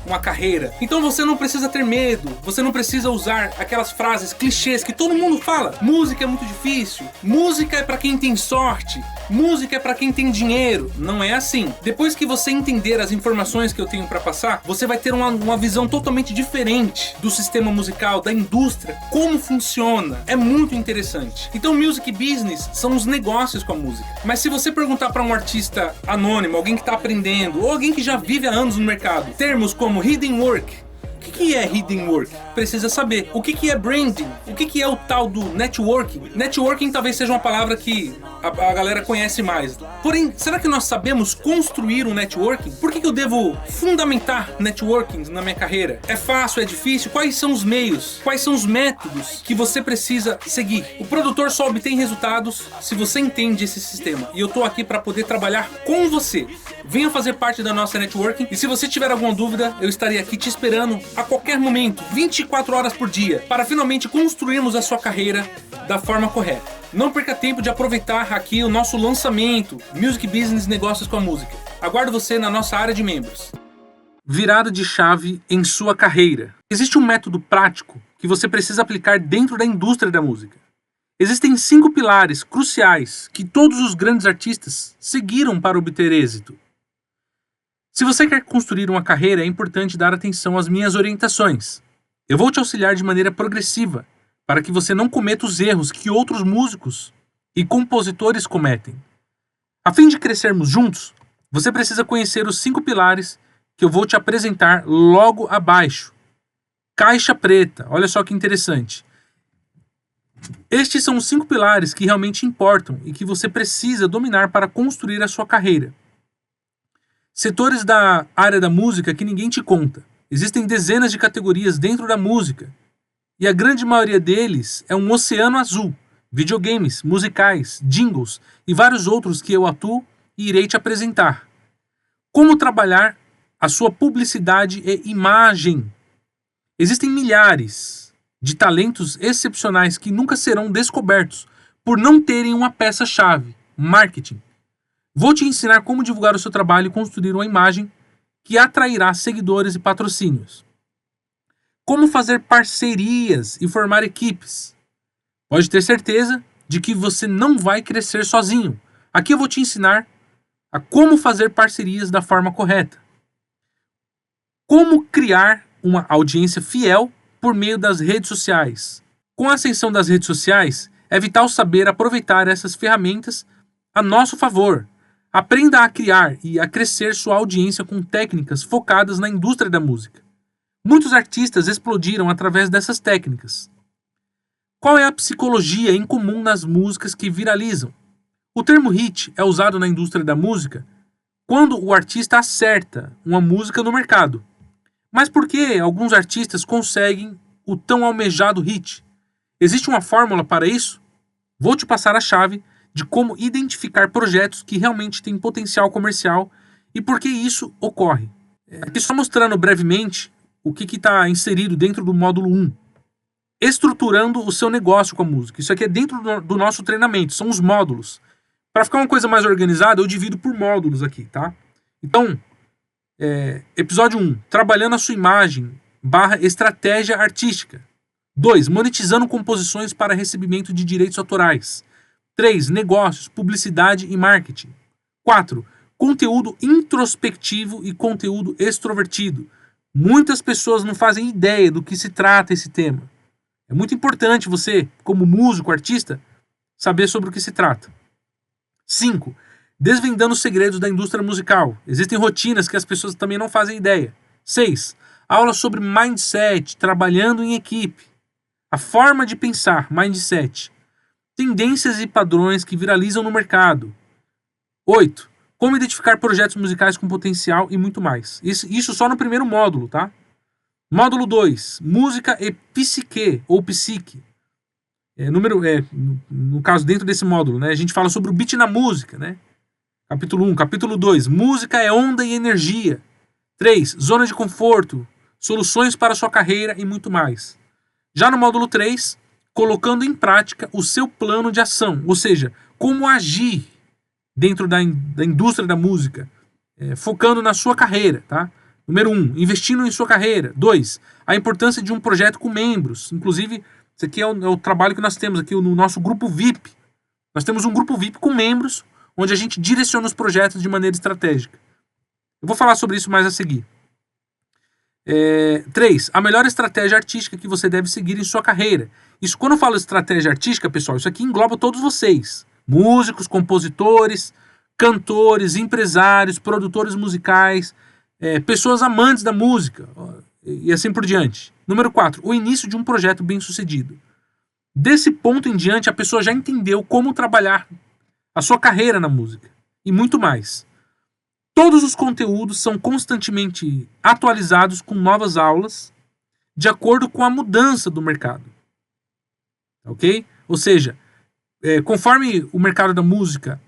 uma carreira. Então você não precisa ter medo, você não precisa usar aquelas frases clichês que todo mundo fala. Música é muito difícil, música é pra quem tem sorte, música é pra quem tem dinheiro. Não é assim. Depois que você entender as informações que eu tenho pra passar, você vai ter uma visão totalmente diferente do sistema musical, da indústria, como funciona. É muito interessante. Então music business são os negócios com a música. Mas se você perguntar pra um artista anônimo, alguém que tá aprendendo, ou alguém que já vive há anos no mercado, termos como hidden work. O que é hidden work? Precisa saber. O que é branding? O que é o tal do networking? Networking talvez seja uma palavra que a galera conhece mais. Porém, será que nós sabemos construir um networking? Por que eu devo fundamentar networking na minha carreira? É fácil? É difícil? Quais são os meios? Quais são os métodos que você precisa seguir? O produtor só obtém resultados se você entende esse sistema. E eu tô aqui para poder trabalhar com você. Venha fazer parte da nossa networking. E se você tiver alguma dúvida, eu estarei aqui te esperando a qualquer momento, 24 horas por dia, para finalmente construirmos a sua carreira da forma correta. Não perca tempo de aproveitar aqui o nosso lançamento, Music Business Negócios com a Música. Aguardo você na nossa área de membros. Virada de chave em sua carreira. Existe um método prático que você precisa aplicar dentro da indústria da música. Existem 5 pilares cruciais que todos os grandes artistas seguiram para obter êxito. Se você quer construir uma carreira, é importante dar atenção às minhas orientações. Eu vou te auxiliar de maneira progressiva, para que você não cometa os erros que outros músicos e compositores cometem. A fim de crescermos juntos, você precisa conhecer os 5 pilares que eu vou te apresentar logo abaixo. Caixa preta, olha só que interessante. Estes são os 5 pilares que realmente importam e que você precisa dominar para construir a sua carreira. Setores da área da música que ninguém te conta. Existem dezenas de categorias dentro da música, e a grande maioria deles é um oceano azul. Videogames, musicais, jingles e vários outros que eu atuo e irei te apresentar. Como trabalhar a sua publicidade e imagem. Existem milhares de talentos excepcionais que nunca serão descobertos por não terem uma peça-chave: marketing. Vou te ensinar como divulgar o seu trabalho e construir uma imagem que atrairá seguidores e patrocínios. Como fazer parcerias e formar equipes. Pode ter certeza de que você não vai crescer sozinho. Aqui eu vou te ensinar a como fazer parcerias da forma correta. Como criar uma audiência fiel por meio das redes sociais. Com a ascensão das redes sociais, é vital saber aproveitar essas ferramentas a nosso favor. Aprenda a criar e a crescer sua audiência com técnicas focadas na indústria da música. Muitos artistas explodiram através dessas técnicas. Qual é a psicologia em comum nas músicas que viralizam? O termo hit é usado na indústria da música quando o artista acerta uma música no mercado. Mas por que alguns artistas conseguem o tão almejado hit? Existe uma fórmula para isso? Vou te passar a chave de como identificar projetos que realmente têm potencial comercial e por que isso ocorre. Aqui só mostrando brevemente o que está inserido dentro do módulo 1. Estruturando o seu negócio com a música. Isso aqui é dentro do nosso treinamento, são os módulos. Para ficar uma coisa mais organizada, eu divido por módulos aqui, tá? Então, episódio 1, trabalhando a sua imagem / estratégia artística. 2, monetizando composições para recebimento de direitos autorais. 3, negócios, publicidade e marketing. 4, conteúdo introspectivo e conteúdo extrovertido. Muitas pessoas não fazem ideia do que se trata esse tema. É muito importante você, como músico, artista, saber sobre o que se trata. 5. Desvendando os segredos da indústria musical. Existem rotinas que as pessoas também não fazem ideia. 6. Aulas sobre mindset, trabalhando em equipe. A forma de pensar, mindset. Tendências e padrões que viralizam no mercado. 8. Como identificar projetos musicais com potencial e muito mais. Isso só no primeiro módulo, tá? Módulo 2, música e psique, ou psique. No caso, dentro desse módulo, né, a gente fala sobre o beat na música, né? Capítulo 1. Capítulo 2, música é onda e energia. 3, zona de conforto, soluções para a sua carreira e muito mais. Já no módulo 3, colocando em prática o seu plano de ação, ou seja, como agir dentro da indústria da música, focando na sua carreira, tá? Número 1, investindo em sua carreira. 2, a importância de um projeto com membros. Inclusive, isso aqui é o trabalho que nós temos aqui no nosso grupo VIP. Nós temos um grupo VIP com membros, onde a gente direciona os projetos de maneira estratégica. Eu vou falar sobre isso mais a seguir. 3, a melhor estratégia artística que você deve seguir em sua carreira. Isso, quando eu falo estratégia artística, pessoal, isso aqui engloba todos vocês. Músicos, compositores, cantores, empresários, produtores musicais, pessoas amantes da música e assim por diante. Número 4, o início de um projeto bem sucedido. Desse ponto em diante, a pessoa já entendeu como trabalhar a sua carreira na música e muito mais. Todos os conteúdos são constantemente atualizados com novas aulas de acordo com a mudança do mercado. Ok? Ou seja, conforme o mercado da música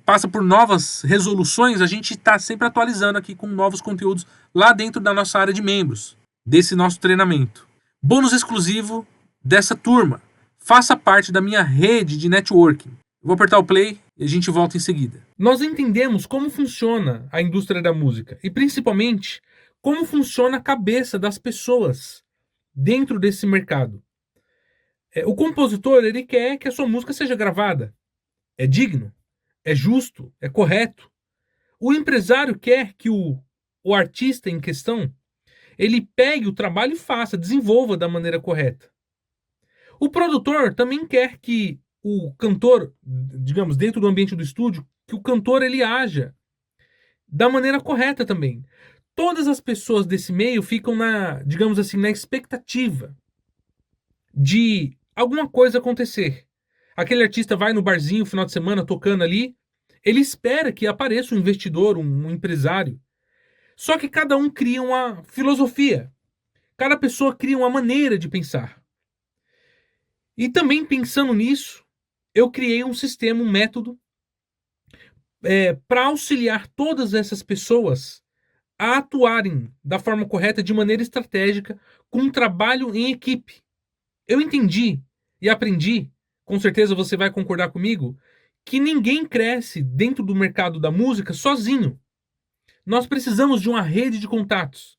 passa por novas resoluções, a gente está sempre atualizando aqui com novos conteúdos lá dentro da nossa área de membros, desse nosso treinamento. Bônus exclusivo dessa turma. Faça parte da minha rede de networking. Eu vou apertar o play e a gente volta em seguida. Nós entendemos como funciona a indústria da música e principalmente como funciona a cabeça das pessoas dentro desse mercado. O compositor, ele quer que a sua música seja gravada. É digno, é justo, é correto. O empresário quer que o artista em questão ele pegue o trabalho e faça, desenvolva da maneira correta. O produtor também quer que o cantor, digamos, dentro do ambiente do estúdio, que o cantor ele haja da maneira correta também. Todas as pessoas desse meio ficam digamos assim, na expectativa de alguma coisa acontecer. Aquele artista vai no barzinho no final de semana tocando ali, ele espera que apareça um investidor, um empresário. Só que cada um cria uma filosofia. Cada pessoa cria uma maneira de pensar. E também pensando nisso, eu criei um sistema, um método para auxiliar todas essas pessoas a atuarem da forma correta, de maneira estratégica, com um trabalho em equipe. Eu entendi e aprendi, com certeza você vai concordar comigo, que ninguém cresce dentro do mercado da música sozinho. Nós precisamos de uma rede de contatos.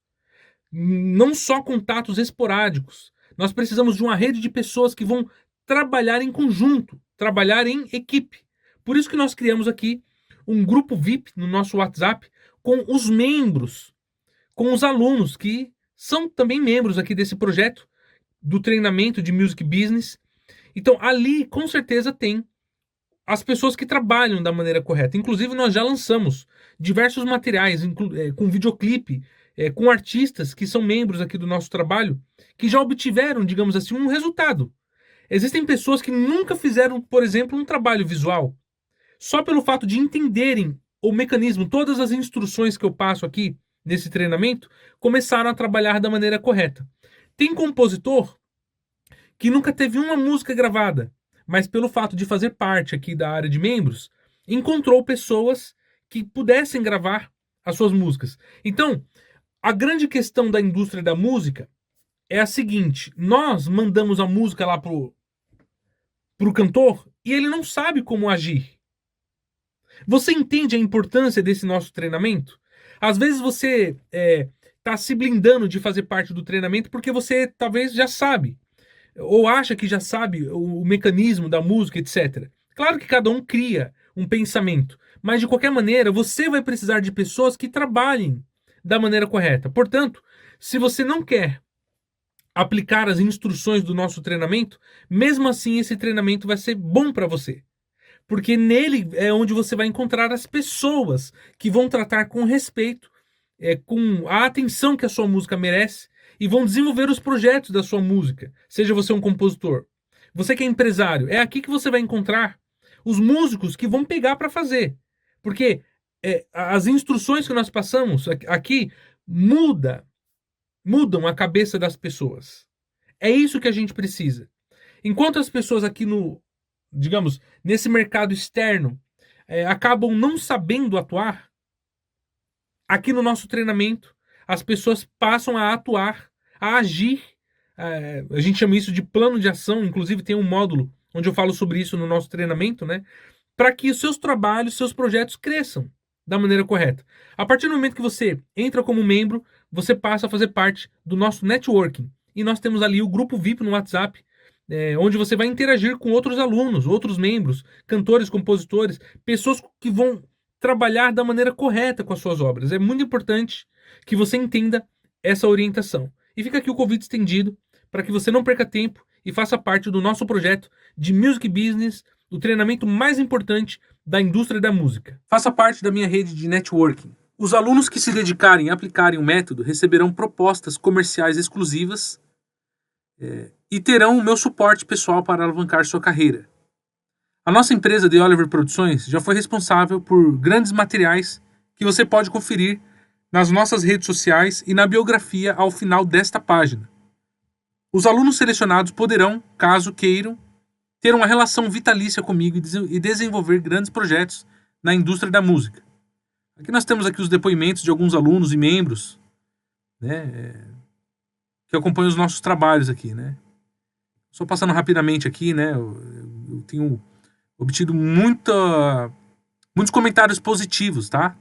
Não só contatos esporádicos. Nós precisamos de uma rede de pessoas que vão trabalhar em conjunto, trabalhar em equipe. Por isso que nós criamos aqui um grupo VIP no nosso WhatsApp com os membros, com os alunos que são também membros aqui desse projeto do treinamento de Music Business. Então, ali, com certeza, tem as pessoas que trabalham da maneira correta. Inclusive, nós já lançamos diversos materiais com videoclipe, com artistas que são membros aqui do nosso trabalho, que já obtiveram, digamos assim, um resultado. Existem pessoas que nunca fizeram, por exemplo, um trabalho visual. Só pelo fato de entenderem o mecanismo, todas as instruções que eu passo aqui nesse treinamento, começaram a trabalhar da maneira correta. Tem compositor que nunca teve uma música gravada, mas pelo fato de fazer parte aqui da área de membros, encontrou pessoas que pudessem gravar as suas músicas. Então, a grande questão da indústria da música é a seguinte: nós mandamos a música lá pro cantor e ele não sabe como agir. Você entende a importância desse nosso treinamento? Às vezes você está se blindando de fazer parte do treinamento porque você talvez já sabe, ou acha que já sabe o mecanismo da música, etc. Claro que cada um cria um pensamento, mas de qualquer maneira você vai precisar de pessoas que trabalhem da maneira correta. Portanto, se você não quer aplicar as instruções do nosso treinamento, mesmo assim esse treinamento vai ser bom para você. Porque nele é onde você vai encontrar as pessoas que vão tratar com respeito, com a atenção que a sua música merece, e vão desenvolver os projetos da sua música. Seja você um compositor, você que é empresário, é aqui que você vai encontrar os músicos que vão pegar para fazer. Porque as instruções que nós passamos aqui mudam a cabeça das pessoas. É isso que a gente precisa. Enquanto as pessoas aqui digamos, nesse mercado externo, acabam não sabendo atuar, aqui no nosso treinamento, as pessoas passam a atuar, a agir. A gente chama isso de plano de ação, inclusive tem um módulo onde eu falo sobre isso no nosso treinamento, né? Para que os seus trabalhos, seus projetos cresçam da maneira correta. A partir do momento que você entra como membro, você passa a fazer parte do nosso networking. E nós temos ali o grupo VIP no WhatsApp, onde você vai interagir com outros alunos, outros membros, cantores, compositores, pessoas que vão trabalhar da maneira correta com as suas obras. É muito importante que você entenda essa orientação. E fica aqui o convite estendido para que você não perca tempo e faça parte do nosso projeto de Music Business, o treinamento mais importante da indústria da música. Faça parte da minha rede de networking. Os alunos que se dedicarem a aplicarem o método receberão propostas comerciais exclusivas e terão o meu suporte pessoal para alavancar sua carreira. A nossa empresa The Oliver Produções já foi responsável por grandes materiais que você pode conferir nas nossas redes sociais e na biografia ao final desta página. Os alunos selecionados poderão, caso queiram, ter uma relação vitalícia comigo e desenvolver grandes projetos na indústria da música. Aqui nós temos aqui os depoimentos de alguns alunos e membros, né, que acompanham os nossos trabalhos aqui, né. Só passando rapidamente aqui, né, eu tenho obtido muitos comentários positivos, tá?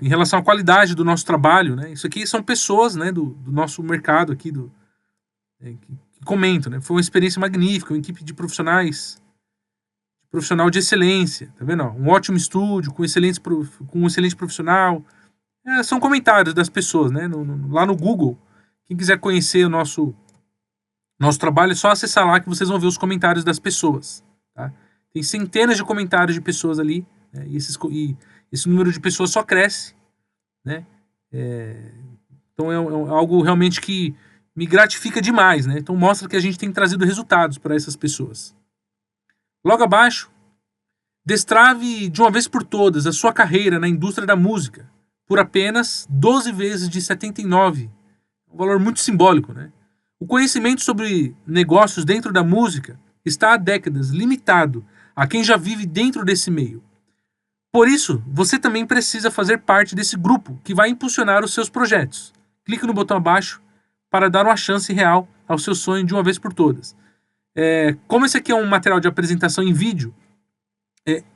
Em relação à qualidade do nosso trabalho, né? Isso aqui são pessoas, né, do nosso mercado aqui, que comentam, né? Foi uma experiência magnífica, uma equipe de profissional de excelência, tá vendo? Um ótimo estúdio, com um excelente profissional, São comentários das pessoas, né? Lá no Google, quem quiser conhecer o nosso trabalho, é só acessar lá que vocês vão ver os comentários das pessoas. Tá? Tem centenas de comentários de pessoas ali, né? E esse número de pessoas só cresce, né? Então é algo realmente que me gratifica demais, né? Então mostra que a gente tem trazido resultados para essas pessoas. Logo abaixo, destrave de uma vez por todas a sua carreira na indústria da música por apenas 12 vezes de 79. Um valor muito simbólico, né? O conhecimento sobre negócios dentro da música está há décadas limitado a quem já vive dentro desse meio. Por isso, você também precisa fazer parte desse grupo que vai impulsionar os seus projetos. Clique no botão abaixo para dar uma chance real ao seu sonho de uma vez por todas. Como esse aqui é um material de apresentação em vídeo,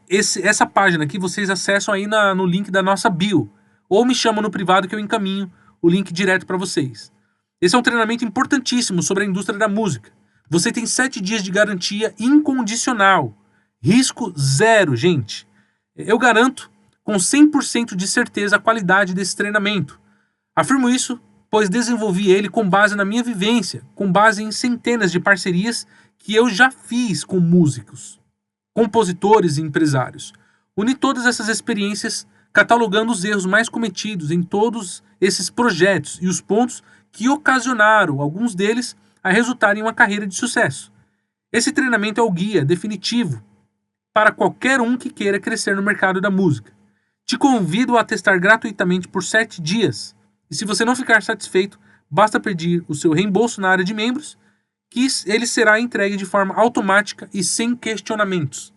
essa página aqui vocês acessam aí no link da nossa bio, ou me chamam no privado que eu encaminho o link direto para vocês. Esse é um treinamento importantíssimo sobre a indústria da música. Você tem 7 dias de garantia incondicional. Risco zero, gente. Eu garanto com 100% de certeza a qualidade desse treinamento. Afirmo isso, pois desenvolvi ele com base na minha vivência, com base em centenas de parcerias que eu já fiz com músicos, compositores e empresários. Uni todas essas experiências, catalogando os erros mais cometidos em todos esses projetos e os pontos que ocasionaram alguns deles a resultarem em uma carreira de sucesso. Esse treinamento é o guia definitivo para qualquer um que queira crescer no mercado da música. Te convido a testar gratuitamente por 7 dias. E se você não ficar satisfeito, basta pedir o seu reembolso na área de membros, que ele será entregue de forma automática e sem questionamentos.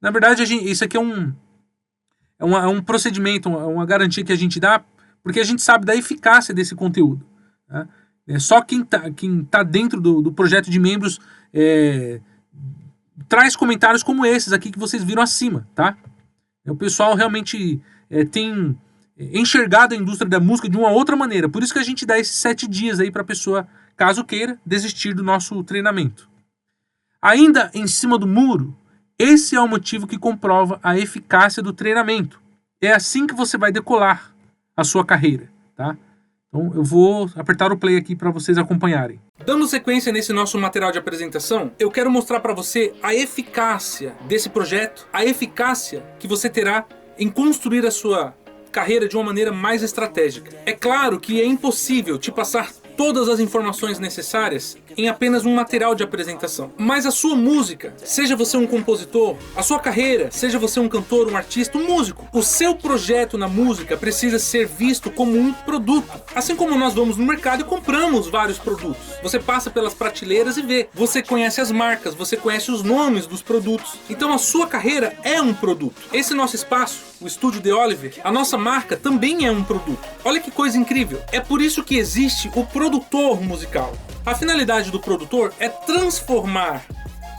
Na verdade, isso aqui é um procedimento, uma garantia que a gente dá, porque a gente sabe da eficácia desse conteúdo. Tá? Só quem tá dentro do projeto de membros traz comentários como esses aqui que vocês viram acima. Tá? O pessoal realmente tem enxergado a indústria da música de uma outra maneira. Por isso que a gente dá esses 7 dias aí para a pessoa, caso queira, desistir do nosso treinamento. Ainda em cima do muro, esse é o motivo que comprova a eficácia do treinamento. É assim que você vai decolar a sua carreira, tá? Então eu vou apertar o play aqui para vocês acompanharem. Dando sequência nesse nosso material de apresentação, eu quero mostrar para você a eficácia desse projeto, a eficácia que você terá em construir a sua carreira de uma maneira mais estratégica. É claro que é impossível te passar todas as informações necessárias em apenas um material de apresentação. Mas a sua música, seja você um compositor, a sua carreira, seja você um cantor, um artista, um músico, o seu projeto na música precisa ser visto como um produto. Assim como nós vamos no mercado e compramos vários produtos. Você passa pelas prateleiras e vê. Você conhece as marcas, você conhece os nomes dos produtos. Então a sua carreira é um produto. Esse nosso espaço, o Estúdio The Oliver, a nossa marca também é um produto. Olha que coisa incrível. É por isso que existe o produtor musical. A finalidade do produtor é transformar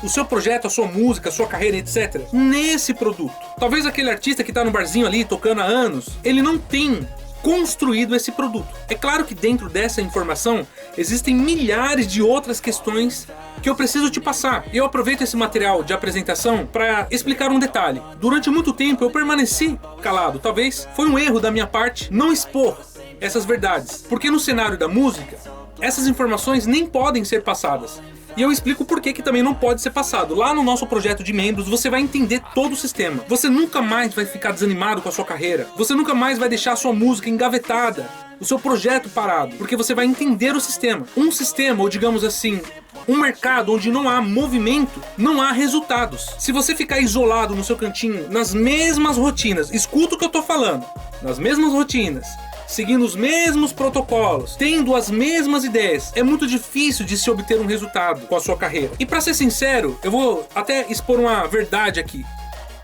o seu projeto, a sua música, a sua carreira, etc., nesse produto. Talvez aquele artista que está no barzinho ali tocando há anos, ele não tem construído esse produto. É claro que dentro dessa informação existem milhares de outras questões que eu preciso te passar. Eu aproveito esse material de apresentação para explicar um detalhe. Durante muito tempo eu permaneci calado. Talvez foi um erro da minha parte não expor essas verdades, porque no cenário da música essas informações nem podem ser passadas. E eu explico por que também não pode ser passado. Lá no nosso projeto de membros você vai entender todo o sistema. Você nunca mais vai ficar desanimado com a sua carreira. Você nunca mais vai deixar a sua música engavetada, o seu projeto parado, porque você vai entender o sistema. Um sistema, ou digamos assim, um mercado onde não há movimento, não há resultados. Se você ficar isolado no seu cantinho, nas mesmas rotinas, escuta o que eu tô falando, nas mesmas rotinas, seguindo os mesmos protocolos, tendo as mesmas ideias, é muito difícil de se obter um resultado com a sua carreira. E para ser sincero, eu vou até expor uma verdade aqui.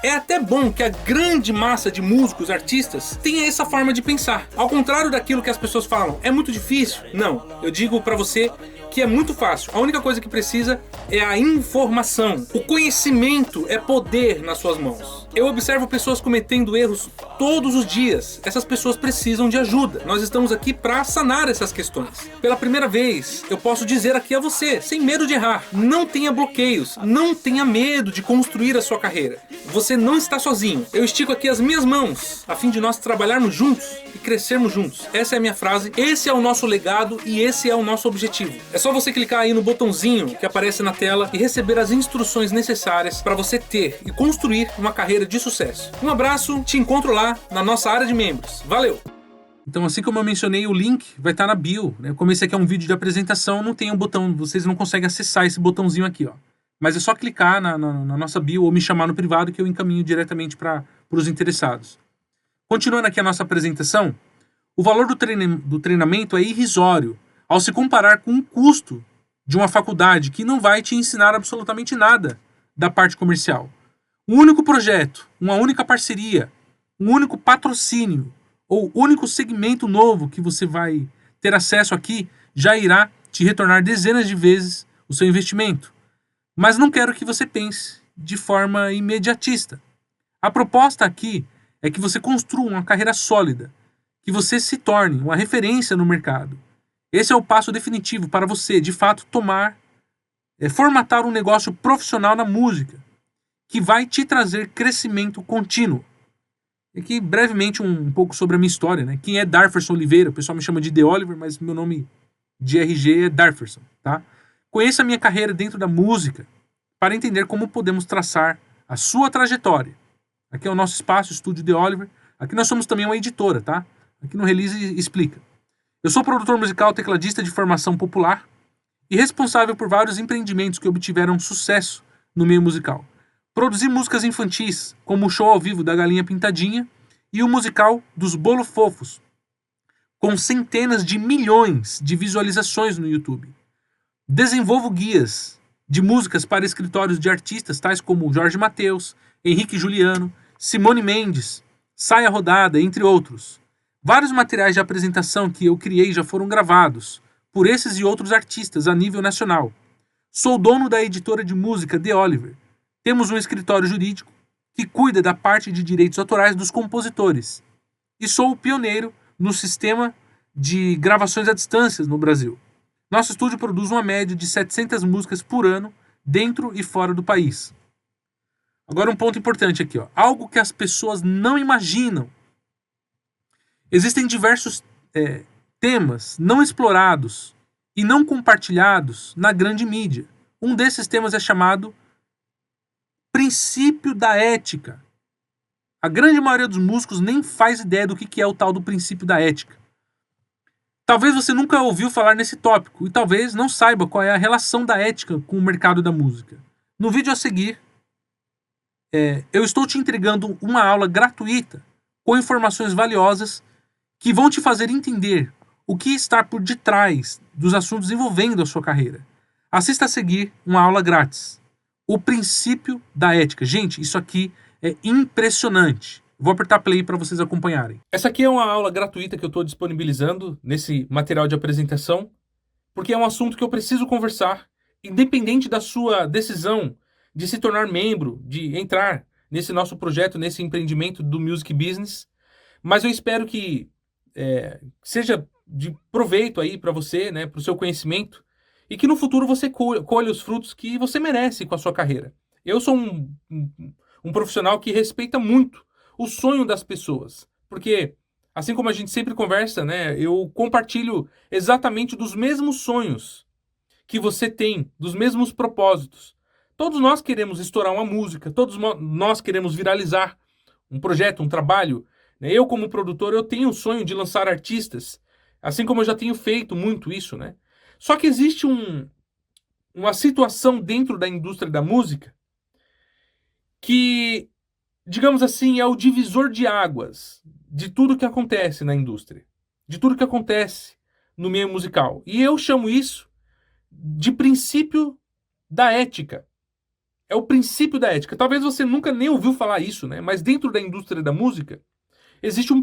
É até bom que a grande massa de músicos, artistas, tenha essa forma de pensar. Ao contrário daquilo que as pessoas falam, é muito difícil. Não, eu digo para você que é muito fácil. A única coisa que precisa é a informação. O conhecimento é poder nas suas mãos. Eu observo pessoas cometendo erros todos os dias. Essas pessoas precisam de ajuda. Nós estamos aqui para sanar essas questões. Pela primeira vez, eu posso dizer aqui a você, sem medo de errar, não tenha bloqueios, não tenha medo de construir a sua carreira. Você não está sozinho. Eu estico aqui as minhas mãos, a fim de nós trabalharmos juntos e crescermos juntos. Essa é a minha frase, esse é o nosso legado e esse é o nosso objetivo. É só você clicar aí no botãozinho que aparece na tela e receber as instruções necessárias para você ter e construir uma carreira de sucesso. Um abraço, te encontro lá na nossa área de membros. Valeu! Então, assim como eu mencionei, o link vai estar na bio, né? Como esse aqui é um vídeo de apresentação, não tem um botão, vocês não conseguem acessar esse botãozinho aqui, ó. Mas é só clicar na nossa bio ou me chamar no privado que eu encaminho diretamente para os interessados. Continuando aqui a nossa apresentação, o valor do treinamento é irrisório ao se comparar com o custo de uma faculdade que não vai te ensinar absolutamente nada da parte comercial. Um único projeto, uma única parceria, um único patrocínio ou único segmento novo que você vai ter acesso aqui já irá te retornar dezenas de vezes o seu investimento. Mas não quero que você pense de forma imediatista. A proposta aqui é que você construa uma carreira sólida, que você se torne uma referência no mercado. Esse é o passo definitivo para você, de fato, formatar um negócio profissional na música, que vai te trazer crescimento contínuo. E aqui, brevemente, um pouco sobre a minha história, né? Quem é Darferson Oliveira? O pessoal me chama de The Oliver, mas meu nome de RG é Darferson, tá? Conheça a minha carreira dentro da música para entender como podemos traçar a sua trajetória. Aqui é o nosso espaço, o Estúdio The Oliver. Aqui nós somos também uma editora, tá? Aqui no Release explica. Eu sou produtor musical, tecladista de formação popular e responsável por vários empreendimentos que obtiveram sucesso no meio musical. Produzi músicas infantis, como o show ao vivo da Galinha Pintadinha e o musical dos Bolo Fofos, com centenas de milhões de visualizações no YouTube. Desenvolvo guias de músicas para escritórios de artistas tais como Jorge Mateus, Henrique Juliano, Simone Mendes, Saia Rodada, entre outros. Vários materiais de apresentação que eu criei já foram gravados por esses e outros artistas a nível nacional. Sou dono da editora de música The Oliver. Temos um escritório jurídico que cuida da parte de direitos autorais dos compositores. E sou o pioneiro no sistema de gravações à distância no Brasil. Nosso estúdio produz uma média de 700 músicas por ano, dentro e fora do país. Agora um ponto importante aqui, ó. Algo que as pessoas não imaginam. Existem diversos temas não explorados e não compartilhados na grande mídia. Um desses temas é chamado princípio da ética. A grande maioria dos músicos nem faz ideia do que é o tal do princípio da ética. Talvez você nunca ouviu falar nesse tópico e talvez não saiba qual é a relação da ética com o mercado da música. No vídeo a seguir, eu estou te entregando uma aula gratuita com informações valiosas que vão te fazer entender o que está por detrás dos assuntos envolvendo a sua carreira. Assista a seguir uma aula grátis. O princípio da ética. Gente, isso aqui é impressionante. Vou apertar play para vocês acompanharem. Essa aqui é uma aula gratuita que eu estou disponibilizando nesse material de apresentação, porque é um assunto que eu preciso conversar, independente da sua decisão de se tornar membro, de entrar nesse nosso projeto, nesse empreendimento do Music Business. Mas eu espero que seja de proveito aí para você, né, para o seu conhecimento, e que no futuro você colhe os frutos que você merece com a sua carreira. Eu sou um profissional que respeita muito o sonho das pessoas, porque assim como a gente sempre conversa, né, eu compartilho exatamente dos mesmos sonhos que você tem, dos mesmos propósitos. Todos nós queremos estourar uma música, todos nós queremos viralizar um projeto, um trabalho. Eu, como produtor, eu tenho o sonho de lançar artistas, assim como eu já tenho feito muito isso, né? Só que existe uma situação dentro da indústria da música que, digamos assim, é o divisor de águas de tudo que acontece na indústria, de tudo que acontece no meio musical. E eu chamo isso de princípio da ética. É o princípio da ética. Talvez você nunca nem ouviu falar isso, né? Mas dentro da indústria da música existe um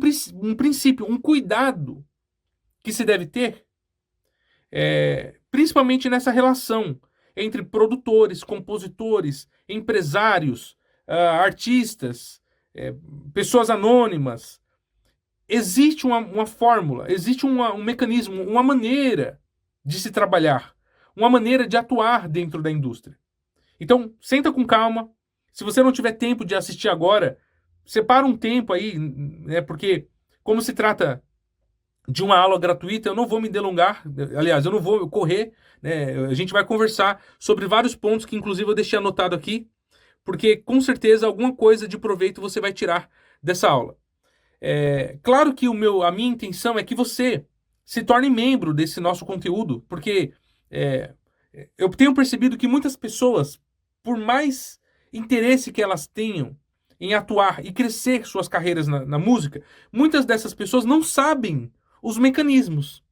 princípio, um cuidado que se deve ter principalmente nessa relação entre produtores, compositores, empresários, artistas, pessoas anônimas. Existe uma fórmula, existe um mecanismo, uma maneira de se trabalhar, uma maneira de atuar dentro da indústria. Então, senta com calma. Se você não tiver tempo de assistir agora, separa um tempo aí, né, porque como se trata de uma aula gratuita, eu não vou me delongar, aliás, eu não vou correr, né, a gente vai conversar sobre vários pontos que inclusive eu deixei anotado aqui, porque com certeza alguma coisa de proveito você vai tirar dessa aula. Claro que a minha intenção é que você se torne membro desse nosso conteúdo, porque eu tenho percebido que muitas pessoas, por mais interesse que elas tenham em atuar e crescer suas carreiras na música, muitas dessas pessoas não sabem os mecanismos,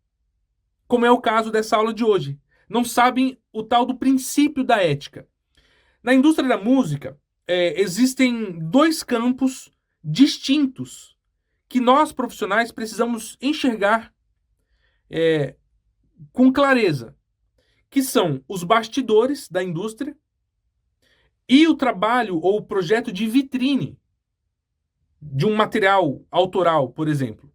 como é o caso dessa aula de hoje. Não sabem o tal do princípio da ética. Na indústria da música, existem dois campos distintos que nós, profissionais, precisamos enxergar com clareza, que são os bastidores da indústria e o trabalho ou o projeto de vitrine de um material autoral, por exemplo.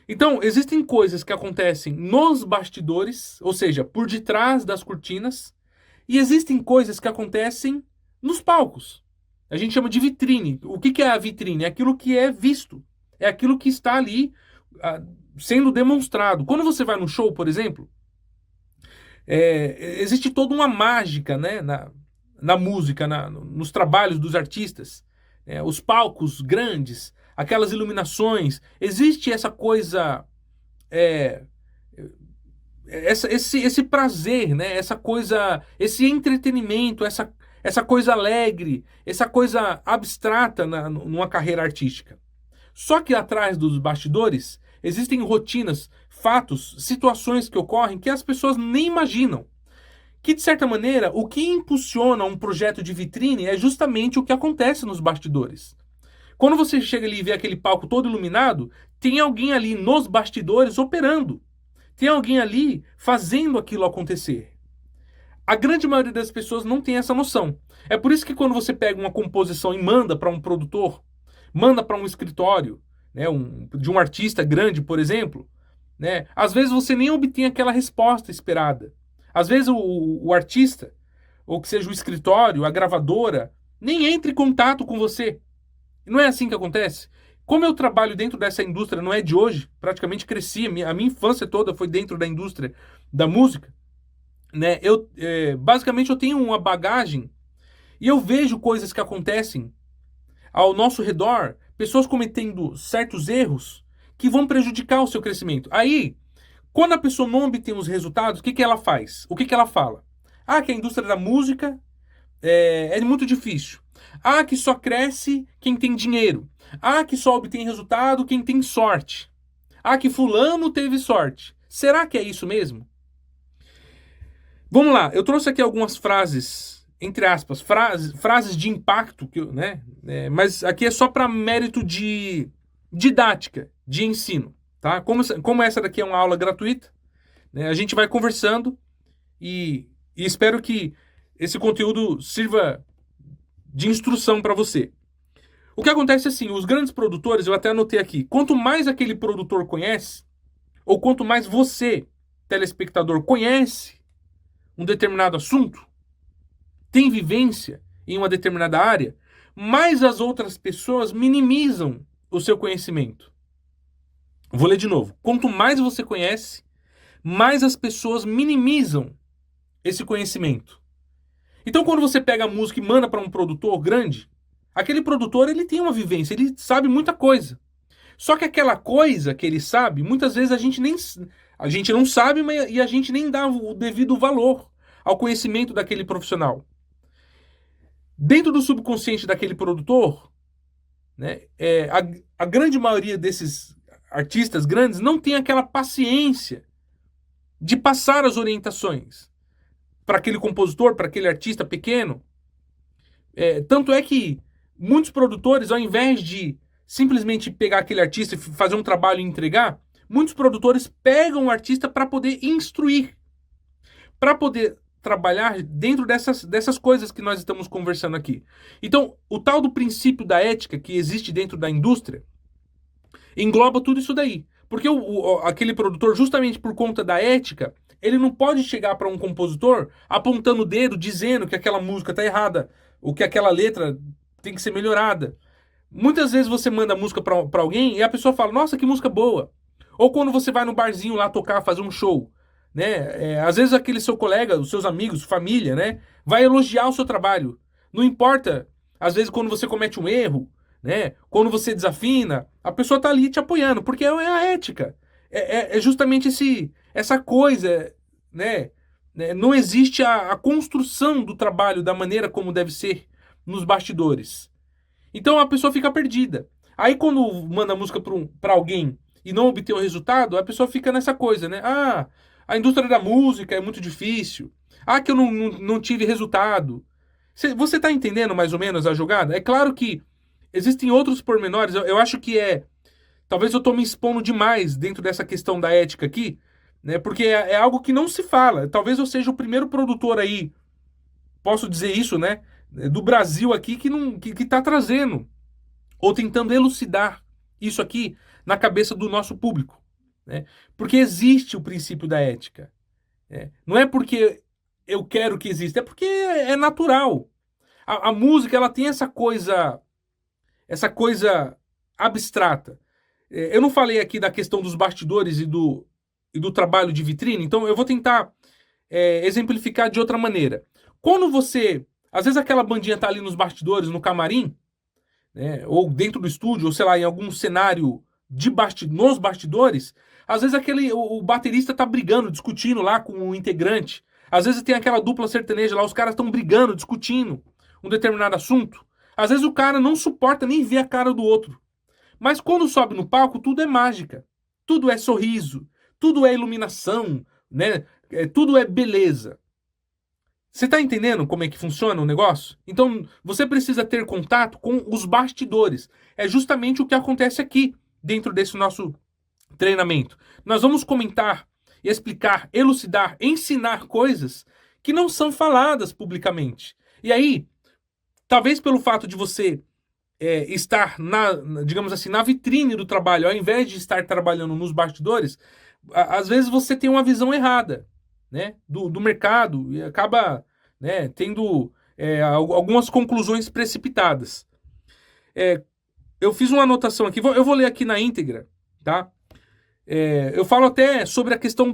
Então, existem coisas que acontecem nos bastidores, ou seja, por detrás das cortinas, e existem coisas que acontecem nos palcos. A gente chama de vitrine. O que é a vitrine? É aquilo que é visto. É aquilo que está ali sendo demonstrado. Quando você vai no show, por exemplo, existe toda uma mágica, né, na música, nos trabalhos dos artistas. Os palcos grandes, aquelas iluminações. Existe essa coisa... esse prazer, né? Essa coisa, esse entretenimento, essa coisa alegre, essa coisa abstrata numa carreira artística. Só que atrás dos bastidores existem rotinas, fatos, situações que ocorrem que as pessoas nem imaginam. Que, de certa maneira, o que impulsiona um projeto de vitrine é justamente o que acontece nos bastidores. Quando você chega ali e vê aquele palco todo iluminado, tem alguém ali nos bastidores operando. Tem alguém ali fazendo aquilo acontecer. A grande maioria das pessoas não tem essa noção. É por isso que quando você pega uma composição e manda para um produtor, manda para um escritório, né, de um artista grande, por exemplo, né, às vezes você nem obtém aquela resposta esperada. Às vezes o artista, ou que seja o escritório, a gravadora, nem entra em contato com você. Não é assim que acontece? Como eu trabalho dentro dessa indústria, não é de hoje, praticamente cresci, a minha infância toda foi dentro da indústria da música, né? Basicamente eu tenho uma bagagem e eu vejo coisas que acontecem ao nosso redor, pessoas cometendo certos erros que vão prejudicar o seu crescimento. Aí, quando a pessoa não obtém os resultados, o que ela faz? O que ela fala? Que a indústria da música é muito difícil. Que só cresce quem tem dinheiro. Que só obtém resultado quem tem sorte. Que fulano teve sorte. Será que é isso mesmo? Vamos lá, eu trouxe aqui algumas frases, entre aspas, frases de impacto, né? Mas aqui é só para mérito de didática, de ensino. Tá? Como essa daqui é uma aula gratuita, né, a gente vai conversando e espero que esse conteúdo sirva de instrução para você. O que acontece é assim, os grandes produtores, eu até anotei aqui, quanto mais aquele produtor conhece, ou quanto mais você, telespectador, conhece um determinado assunto, tem vivência em uma determinada área, mais as outras pessoas minimizam o seu conhecimento. Vou ler de novo. Quanto mais você conhece, mais as pessoas minimizam esse conhecimento. Então, quando você pega a música e manda para um produtor grande, aquele produtor ele tem uma vivência, ele sabe muita coisa. Só que aquela coisa que ele sabe, muitas vezes a gente não sabe e a gente nem dá o devido valor ao conhecimento daquele profissional. Dentro do subconsciente daquele produtor, né, a grande maioria desses artistas grandes não tem aquela paciência de passar as orientações para aquele compositor, para aquele artista pequeno. Tanto é que muitos produtores, ao invés de simplesmente pegar aquele artista e fazer um trabalho e entregar, muitos produtores pegam o artista para poder instruir, para poder trabalhar dentro dessas coisas que nós estamos conversando aqui. Então, o tal do princípio da ética que existe dentro da indústria engloba tudo isso daí. Porque aquele produtor, justamente por conta da ética, ele não pode chegar para um compositor apontando o dedo, dizendo que aquela música está errada, ou que aquela letra tem que ser melhorada. Muitas vezes você manda música para alguém e a pessoa fala, nossa, que música boa. Ou quando você vai no barzinho lá tocar, fazer um show, né? Às vezes aquele seu colega, os seus amigos, família, né? Vai elogiar o seu trabalho. Não importa, às vezes quando você comete um erro, né? Quando você desafina, a pessoa tá ali te apoiando, porque é a ética. É justamente essa coisa, né? Não existe a construção do trabalho da maneira como deve ser nos bastidores. Então a pessoa fica perdida. Aí quando manda música pra alguém e não obtém o resultado, a pessoa fica nessa coisa, né? Ah, a indústria da música é muito difícil. Ah, que eu não tive resultado. Você tá entendendo mais ou menos a jogada? É claro que existem outros pormenores. Eu acho que talvez eu tô me expondo demais dentro dessa questão da ética aqui, né? Porque é algo que não se fala. Talvez eu seja o primeiro produtor aí, posso dizer isso, né? Do Brasil aqui que tá trazendo ou tentando elucidar isso aqui na cabeça do nosso público, né? Porque existe o princípio da ética. Né? Não é porque eu quero que exista, é porque é natural. A música ela tem essa coisa abstrata. Eu não falei aqui da questão dos bastidores e do trabalho de vitrine, então eu vou tentar exemplificar de outra maneira. Quando você. Às vezes aquela bandinha tá ali nos bastidores, no camarim, né, ou dentro do estúdio, ou sei lá, em algum cenário nos bastidores, às vezes o baterista tá brigando, discutindo lá com o integrante. Às vezes tem aquela dupla sertaneja lá, os caras estão brigando, discutindo um determinado assunto. Às vezes o cara não suporta nem ver a cara do outro. Mas quando sobe no palco, tudo é mágica. Tudo é sorriso, tudo é iluminação, né? Tudo é beleza. Você está entendendo como é que funciona o negócio? Então, você precisa ter contato com os bastidores. É justamente o que acontece aqui, dentro desse nosso treinamento. Nós vamos comentar, explicar, elucidar, ensinar coisas que não são faladas publicamente. E aí, talvez pelo fato de você estar digamos assim, na vitrine do trabalho, ao invés de estar trabalhando nos bastidores, às vezes você tem uma visão errada, né, do mercado e acaba, né, tendo algumas conclusões precipitadas. Eu fiz uma anotação aqui, eu vou ler aqui na íntegra, tá? Eu falo até sobre a questão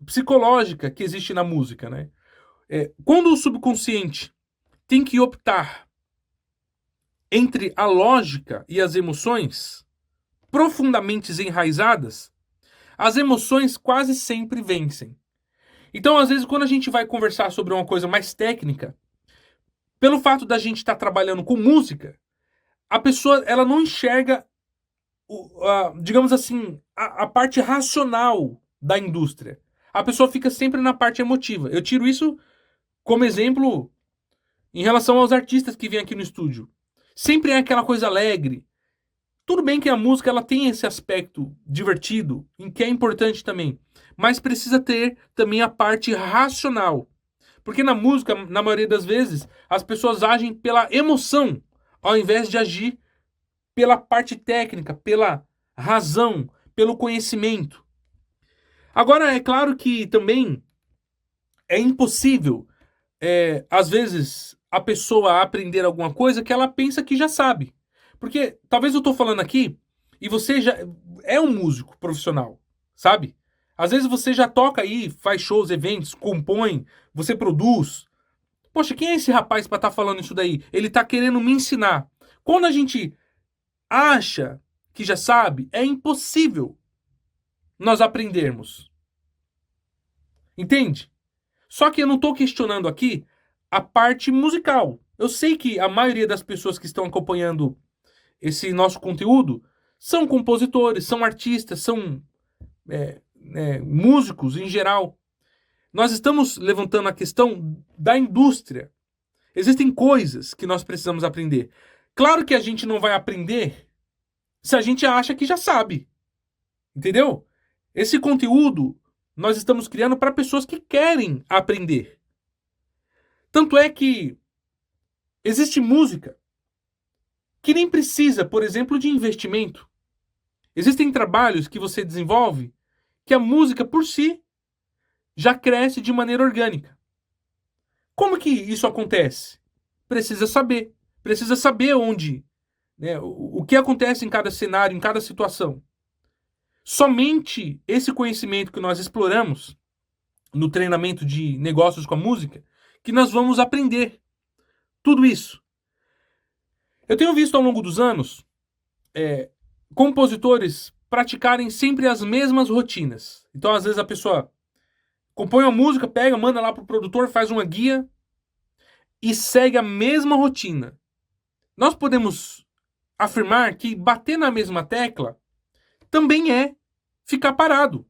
psicológica que existe na música, né? Quando o subconsciente tem que optar entre a lógica e as emoções profundamente enraizadas, as emoções quase sempre vencem. Então, às vezes, quando a gente vai conversar sobre uma coisa mais técnica, pelo fato da gente estar trabalhando com música, a pessoa ela não enxerga, digamos assim, a parte racional da indústria. A pessoa fica sempre na parte emotiva. Eu tiro isso como exemplo em relação aos artistas que vêm aqui no estúdio. Sempre é aquela coisa alegre. Tudo bem que a música ela tem esse aspecto divertido, em que é importante também, mas precisa ter também a parte racional. Porque na música, na maioria das vezes, as pessoas agem pela emoção, ao invés de agir pela parte técnica, pela razão, pelo conhecimento. Agora, é claro que também é impossível, às vezes, a pessoa aprender alguma coisa que ela pensa que já sabe. Porque talvez eu tô falando aqui e você já é um músico profissional, sabe? Às vezes você já toca aí, faz shows, eventos, compõe, você produz. Poxa, quem é esse rapaz para estar falando isso daí? Ele tá querendo me ensinar. Quando a gente acha que já sabe, é impossível nós aprendermos. Entende? Só que eu não estou questionando aqui a parte musical. Eu sei que a maioria das pessoas que estão acompanhando esse nosso conteúdo são compositores, são artistas, são músicos em geral. Nós estamos levantando a questão da indústria. Existem coisas que nós precisamos aprender. Claro que a gente não vai aprender se a gente acha que já sabe. Entendeu? Esse conteúdo, nós estamos criando para pessoas que querem aprender. Tanto é que existe música que nem precisa, por exemplo, de investimento. Existem trabalhos que você desenvolve que a música por si já cresce de maneira orgânica. Como que isso acontece? Precisa saber onde, né, o que acontece em cada cenário, em cada situação. Somente esse conhecimento que nós exploramos no treinamento de negócios com a música, que nós vamos aprender tudo isso. Eu tenho visto ao longo dos anos compositores praticarem sempre as mesmas rotinas. Então, às vezes, a pessoa compõe uma música, pega, manda lá pro produtor, faz uma guia e segue a mesma rotina. Nós podemos afirmar que bater na mesma tecla também é ficar parado.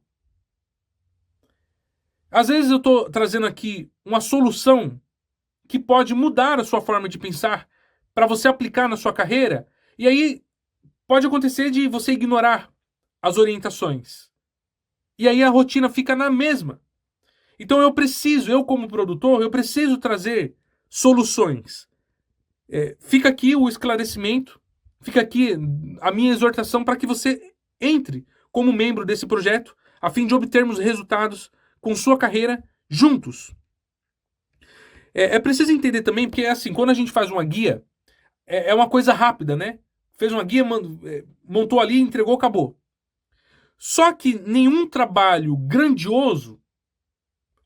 Às vezes eu estou trazendo aqui uma solução que pode mudar a sua forma de pensar para você aplicar na sua carreira, e aí pode acontecer de você ignorar as orientações. E aí a rotina fica na mesma. Então eu como produtor, eu preciso trazer soluções. Fica aqui o esclarecimento, fica aqui a minha exortação para que você entre como membro desse projeto, a fim de obtermos resultados com sua carreira juntos. É preciso entender também, porque assim, quando a gente faz uma guia, é uma coisa rápida, né? Fez uma guia, montou ali, entregou, acabou. Só que nenhum trabalho grandioso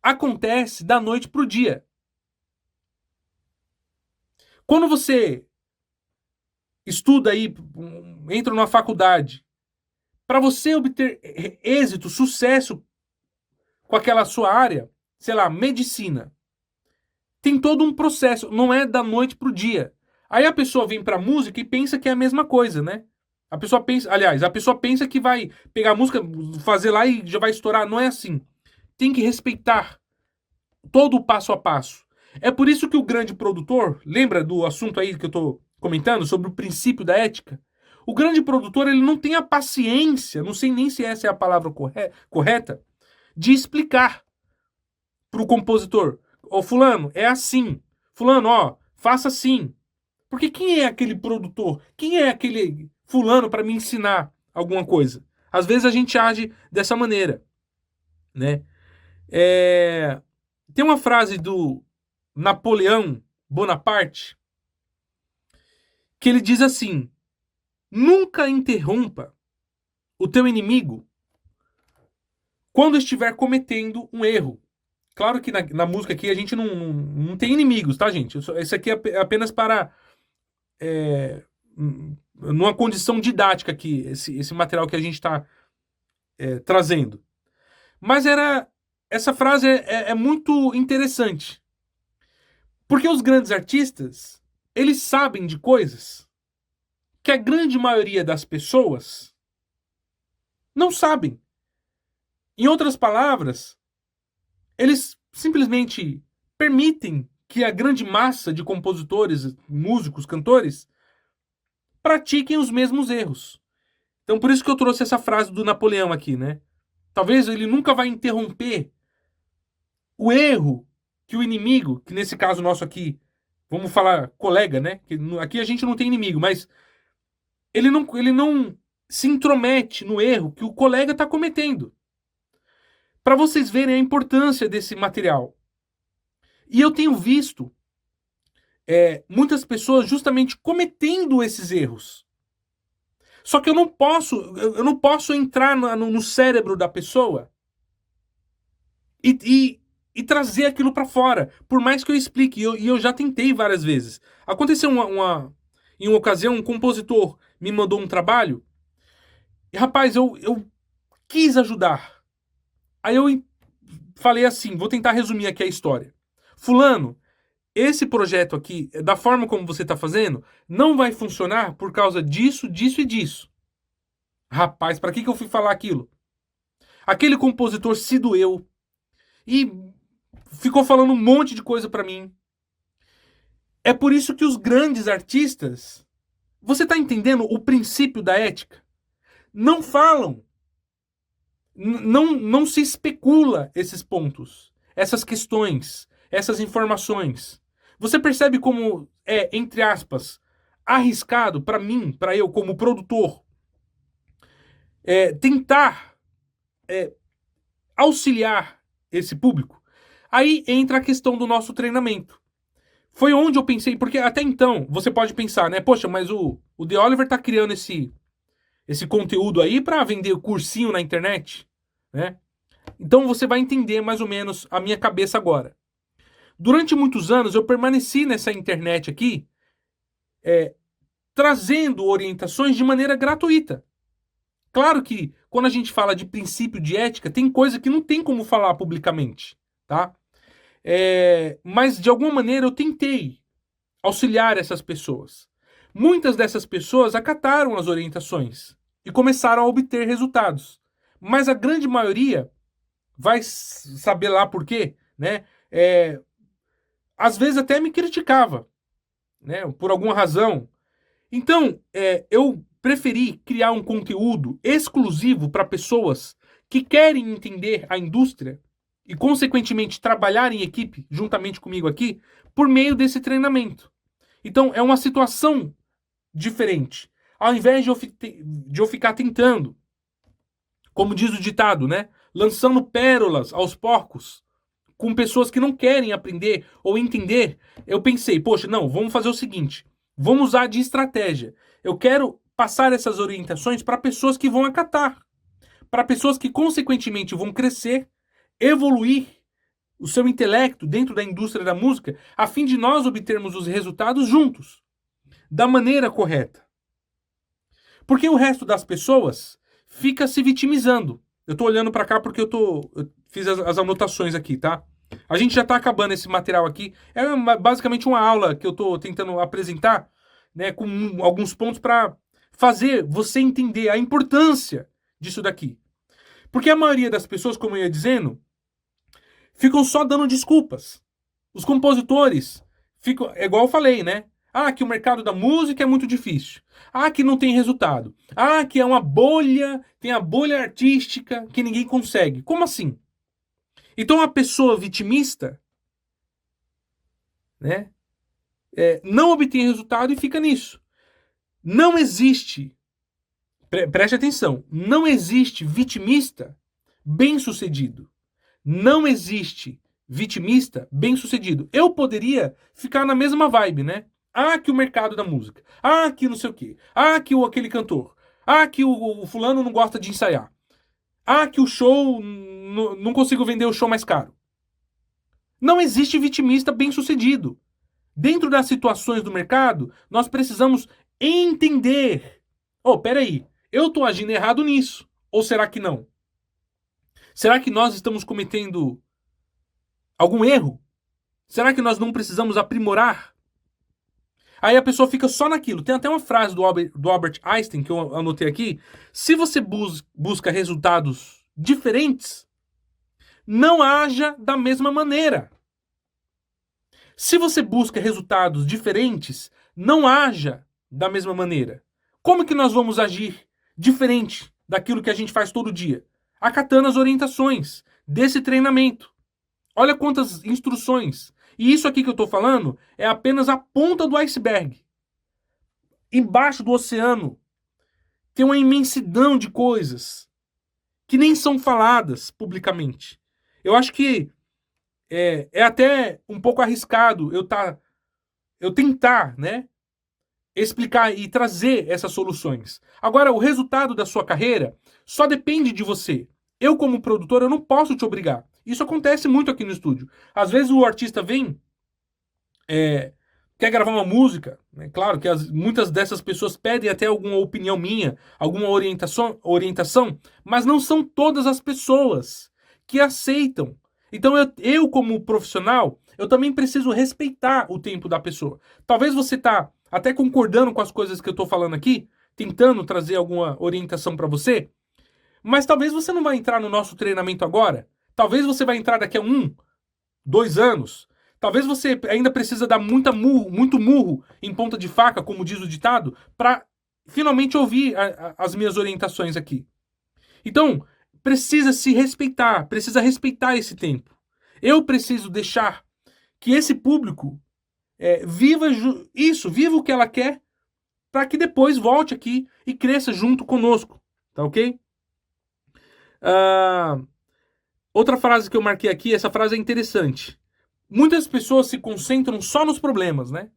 acontece da noite para o dia. Quando você estuda aí, entra numa faculdade, para você obter êxito, sucesso com aquela sua área, sei lá, medicina, tem todo um processo, não é da noite pro dia. Aí a pessoa vem pra música e pensa que é a mesma coisa, né? A pessoa pensa que vai pegar a música, fazer lá e já vai estourar. Não é assim. Tem que respeitar todo o passo a passo. É por isso que o grande produtor, lembra do assunto aí que eu tô comentando sobre o princípio da ética? O grande produtor, ele não tem a paciência, não sei nem se essa é a palavra correta, de explicar pro compositor: ô fulano, é assim. Fulano, ó, faça assim. Porque quem é aquele produtor? Quem é aquele fulano para me ensinar alguma coisa? Às vezes a gente age dessa maneira, né? Tem uma frase do Napoleão Bonaparte que ele diz assim: nunca interrompa o teu inimigo quando estiver cometendo um erro. Claro que na música aqui a gente não tem inimigos, tá, gente? Isso aqui é apenas para numa condição didática aqui, esse material que a gente está trazendo. Mas essa frase é muito interessante. Porque os grandes artistas, eles sabem de coisas que a grande maioria das pessoas não sabem. Em outras palavras, eles simplesmente permitem que a grande massa de compositores, músicos, cantores pratiquem os mesmos erros. Então por isso que eu trouxe essa frase do Napoleão aqui, né? Talvez ele nunca vai interromper o erro que o inimigo, que nesse caso nosso aqui, vamos falar colega, né? Que aqui a gente não tem inimigo, mas ele não se intromete no erro que o colega está cometendo. Para vocês verem a importância desse material. E eu tenho visto muitas pessoas justamente cometendo esses erros. Só que eu não posso entrar no cérebro da pessoa e trazer aquilo para fora, por mais que eu explique, e eu já tentei várias vezes. Aconteceu em uma ocasião, um compositor me mandou um trabalho, e rapaz, eu quis ajudar. Aí eu falei assim, vou tentar resumir aqui a história. Fulano, esse projeto aqui, da forma como você está fazendo, não vai funcionar por causa disso, disso e disso. Rapaz, para que eu fui falar aquilo? Aquele compositor se doeu e ficou falando um monte de coisa para mim. É por isso que os grandes artistas, você tá entendendo o princípio da ética? Não falam. Não se especula esses pontos, essas questões, essas informações. Você percebe como é, entre aspas, arriscado para mim, para eu como produtor, tentar auxiliar esse público? Aí entra a questão do nosso treinamento. Foi onde eu pensei, porque até então você pode pensar, né? Poxa, mas o The Oliver tá criando esse conteúdo aí para vender cursinho na internet, né? Então você vai entender mais ou menos a minha cabeça agora. Durante muitos anos eu permaneci nessa internet aqui, trazendo orientações de maneira gratuita. Claro que quando a gente fala de princípio de ética, tem coisa que não tem como falar publicamente, tá? Mas de alguma maneira eu tentei auxiliar essas pessoas. Muitas dessas pessoas acataram as orientações e começaram a obter resultados. Mas a grande maioria vai saber lá por quê, né? Às vezes até me criticava, né? Por alguma razão. Então, eu preferi criar um conteúdo exclusivo para pessoas que querem entender a indústria e, consequentemente, trabalhar em equipe juntamente comigo aqui por meio desse treinamento. Então, é uma situação diferente. Ao invés de eu ficar tentando, como diz o ditado, né? Lançando pérolas aos porcos, com pessoas que não querem aprender ou entender, eu pensei, poxa, não, vamos fazer o seguinte, vamos usar de estratégia. Eu quero passar essas orientações para pessoas que vão acatar, para pessoas que consequentemente vão crescer, evoluir o seu intelecto dentro da indústria da música, a fim de nós obtermos os resultados juntos, da maneira correta. Porque o resto das pessoas fica se vitimizando. Eu tô olhando para cá porque eu fiz as anotações aqui, tá? A gente já tá acabando esse material aqui. É basicamente uma aula que eu tô tentando apresentar, né, com alguns pontos para fazer você entender a importância disso daqui. Porque a maioria das pessoas, como eu ia dizendo, ficam só dando desculpas. Os compositores ficam, é igual eu falei, né? Ah, que o mercado da música é muito difícil. Ah, que não tem resultado. Ah, que é uma bolha, tem a bolha artística que ninguém consegue. Como assim? Então a pessoa vitimista, né, não obtém resultado e fica nisso. Não existe, preste atenção, não existe vitimista bem-sucedido. Não existe vitimista bem-sucedido. Eu poderia ficar na mesma vibe, né? Ah, que o mercado da música. Ah, que não sei o quê. Ah, que aquele cantor. Ah, que o fulano não gosta de ensaiar. Ah, que o show não consigo vender o show mais caro. Não existe vitimista bem-sucedido. Dentro das situações do mercado, nós precisamos entender. Oh, peraí, eu tô agindo errado nisso. Ou será que não? Será que nós estamos cometendo algum erro? Será que nós não precisamos aprimorar? Aí a pessoa fica só naquilo. Tem até uma frase do Albert Einstein que eu anotei aqui. Se você busca resultados diferentes, não haja da mesma maneira. Se você busca resultados diferentes, não haja da mesma maneira. Como que nós vamos agir diferente daquilo que a gente faz todo dia? Acatando as orientações desse treinamento. Olha quantas instruções. E isso aqui que eu estou falando é apenas a ponta do iceberg. Embaixo do oceano tem uma imensidão de coisas que nem são faladas publicamente. Eu acho que é até um pouco arriscado eu tentar, né, explicar e trazer essas soluções. Agora, o resultado da sua carreira só depende de você. Eu, como produtor, eu não posso te obrigar. Isso acontece muito aqui no estúdio. Às vezes o artista vem, quer gravar uma música, né? Claro que muitas dessas pessoas pedem até alguma opinião minha, alguma orientação, mas não são todas as pessoas que aceitam. Então eu como profissional, eu também preciso respeitar o tempo da pessoa. Talvez você tá até concordando com as coisas que eu tô falando aqui, tentando trazer alguma orientação para você, mas talvez você não vai entrar no nosso treinamento agora. Talvez você vai entrar daqui a 2 anos. Talvez você ainda precisa dar muito murro em ponta de faca, como diz o ditado, para finalmente ouvir as minhas orientações aqui. Então, precisa se respeitar, precisa respeitar esse tempo. Eu preciso deixar que esse público viva isso, viva o que ela quer, para que depois volte aqui e cresça junto conosco, tá ok? Outra frase que eu marquei aqui, essa frase é interessante. Muitas pessoas se concentram só nos problemas, né?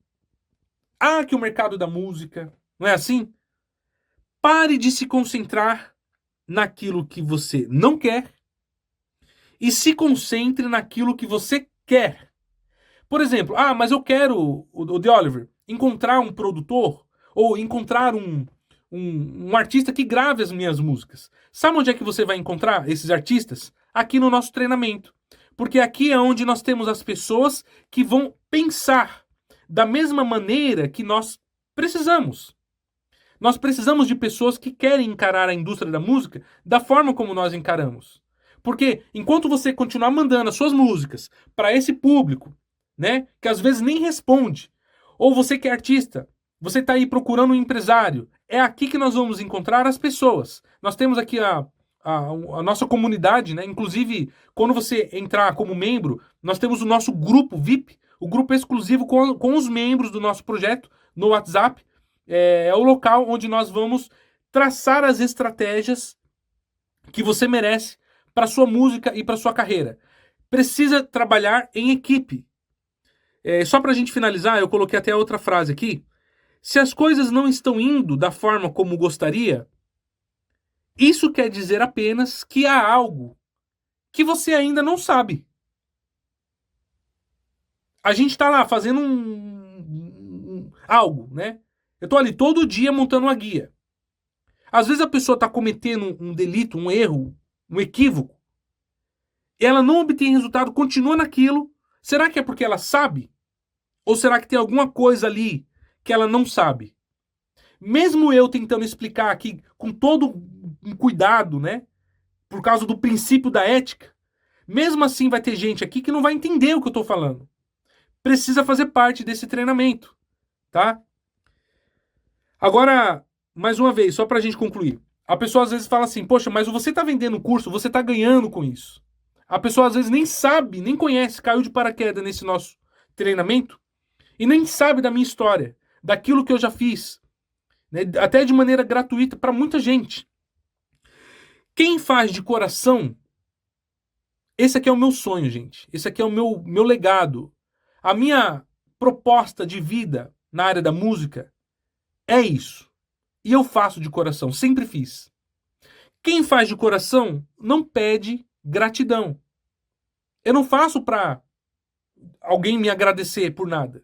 Ah, que o mercado da música, não é assim? Pare de se concentrar naquilo que você não quer e se concentre naquilo que você quer. Por exemplo, mas eu quero, o The Oliver, encontrar um produtor ou encontrar um artista que grave as minhas músicas. Sabe onde é que você vai encontrar esses artistas? Aqui no nosso treinamento. Porque aqui é onde nós temos as pessoas que vão pensar da mesma maneira que nós precisamos. Nós precisamos de pessoas que querem encarar a indústria da música da forma como nós encaramos. Porque enquanto você continuar mandando as suas músicas para esse público, né, que às vezes nem responde, ou você que é artista, você está aí procurando um empresário, é aqui que nós vamos encontrar as pessoas. Nós temos aqui a nossa comunidade, né? Inclusive, quando você entrar como membro, nós temos o nosso grupo VIP, o grupo exclusivo com os membros do nosso projeto no WhatsApp. É o local onde nós vamos traçar as estratégias que você merece para sua música e para sua carreira. Precisa trabalhar em equipe. Só para a gente finalizar, eu coloquei até outra frase aqui. Se as coisas não estão indo da forma como gostaria, isso quer dizer apenas que há algo que você ainda não sabe. A gente está lá fazendo algo, né? Eu tô ali todo dia montando uma guia. Às vezes a pessoa está cometendo um delito, um erro, um equívoco, e ela não obtém resultado, continua naquilo. Será que é porque ela sabe? Ou será que tem alguma coisa ali que ela não sabe? Mesmo eu tentando explicar aqui com todo um cuidado, né? Por causa do princípio da ética, mesmo assim vai ter gente aqui que não vai entender o que eu estou falando. Precisa fazer parte desse treinamento, tá? Agora, mais uma vez, só pra gente concluir. A pessoa às vezes fala assim, poxa, mas você tá vendendo curso, você tá ganhando com isso. A pessoa às vezes nem sabe, nem conhece, caiu de paraquedas nesse nosso treinamento e nem sabe da minha história, daquilo que eu já fiz, né, até de maneira gratuita para muita gente. Quem faz de coração, esse aqui é o meu sonho, gente. Esse aqui é o meu legado. A minha proposta de vida na área da música é isso. E eu faço de coração, sempre fiz. Quem faz de coração não pede gratidão. Eu não faço para alguém me agradecer por nada.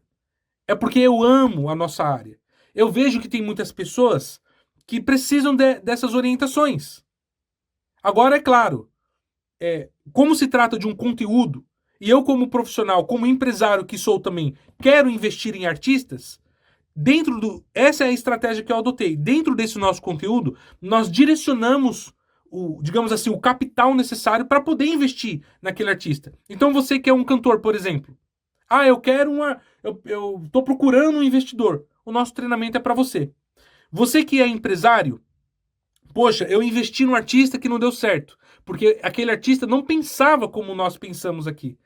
É porque eu amo a nossa área. Eu vejo que tem muitas pessoas que precisam dessas orientações. Agora, é claro, como se trata de um conteúdo, e eu como profissional, como empresário que sou também, quero investir em artistas, essa é a estratégia que eu adotei. Dentro desse nosso conteúdo, nós direcionamos digamos assim, o capital necessário para poder investir naquele artista. Então você que é um cantor, por exemplo, eu quero eu tô procurando um investidor. O nosso treinamento é para você. Você que é empresário, poxa, eu investi num artista que não deu certo, porque aquele artista não pensava como nós pensamos aqui.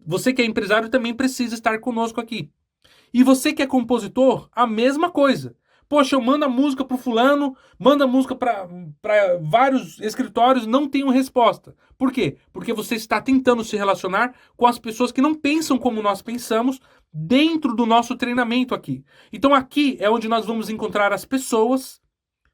Você que é empresário também precisa estar conosco aqui. E você que é compositor, a mesma coisa. Poxa, eu mando a música pro fulano, mando a música para vários escritórios, não tenho resposta. Por quê? Porque você está tentando se relacionar com as pessoas que não pensam como nós pensamos dentro do nosso treinamento aqui. Então aqui é onde nós vamos encontrar as pessoas,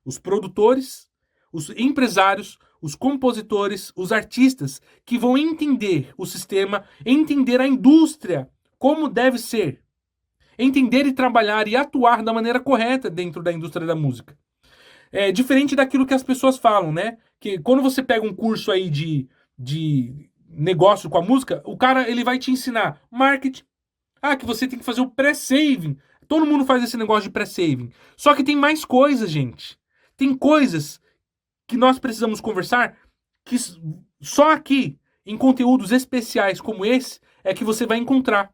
os produtores, os empresários, os compositores, os artistas que vão entender o sistema, entender a indústria, como deve ser. Entender e trabalhar e atuar da maneira correta dentro da indústria da música. É diferente daquilo que as pessoas falam, né? Que quando você pega um curso aí de negócio com a música, o cara ele vai te ensinar marketing. Que você tem que fazer o pré-saving. Todo mundo faz esse negócio de pré-saving. Só que tem mais coisas, gente. Tem coisas que nós precisamos conversar que só aqui, em conteúdos especiais como esse, é que você vai encontrar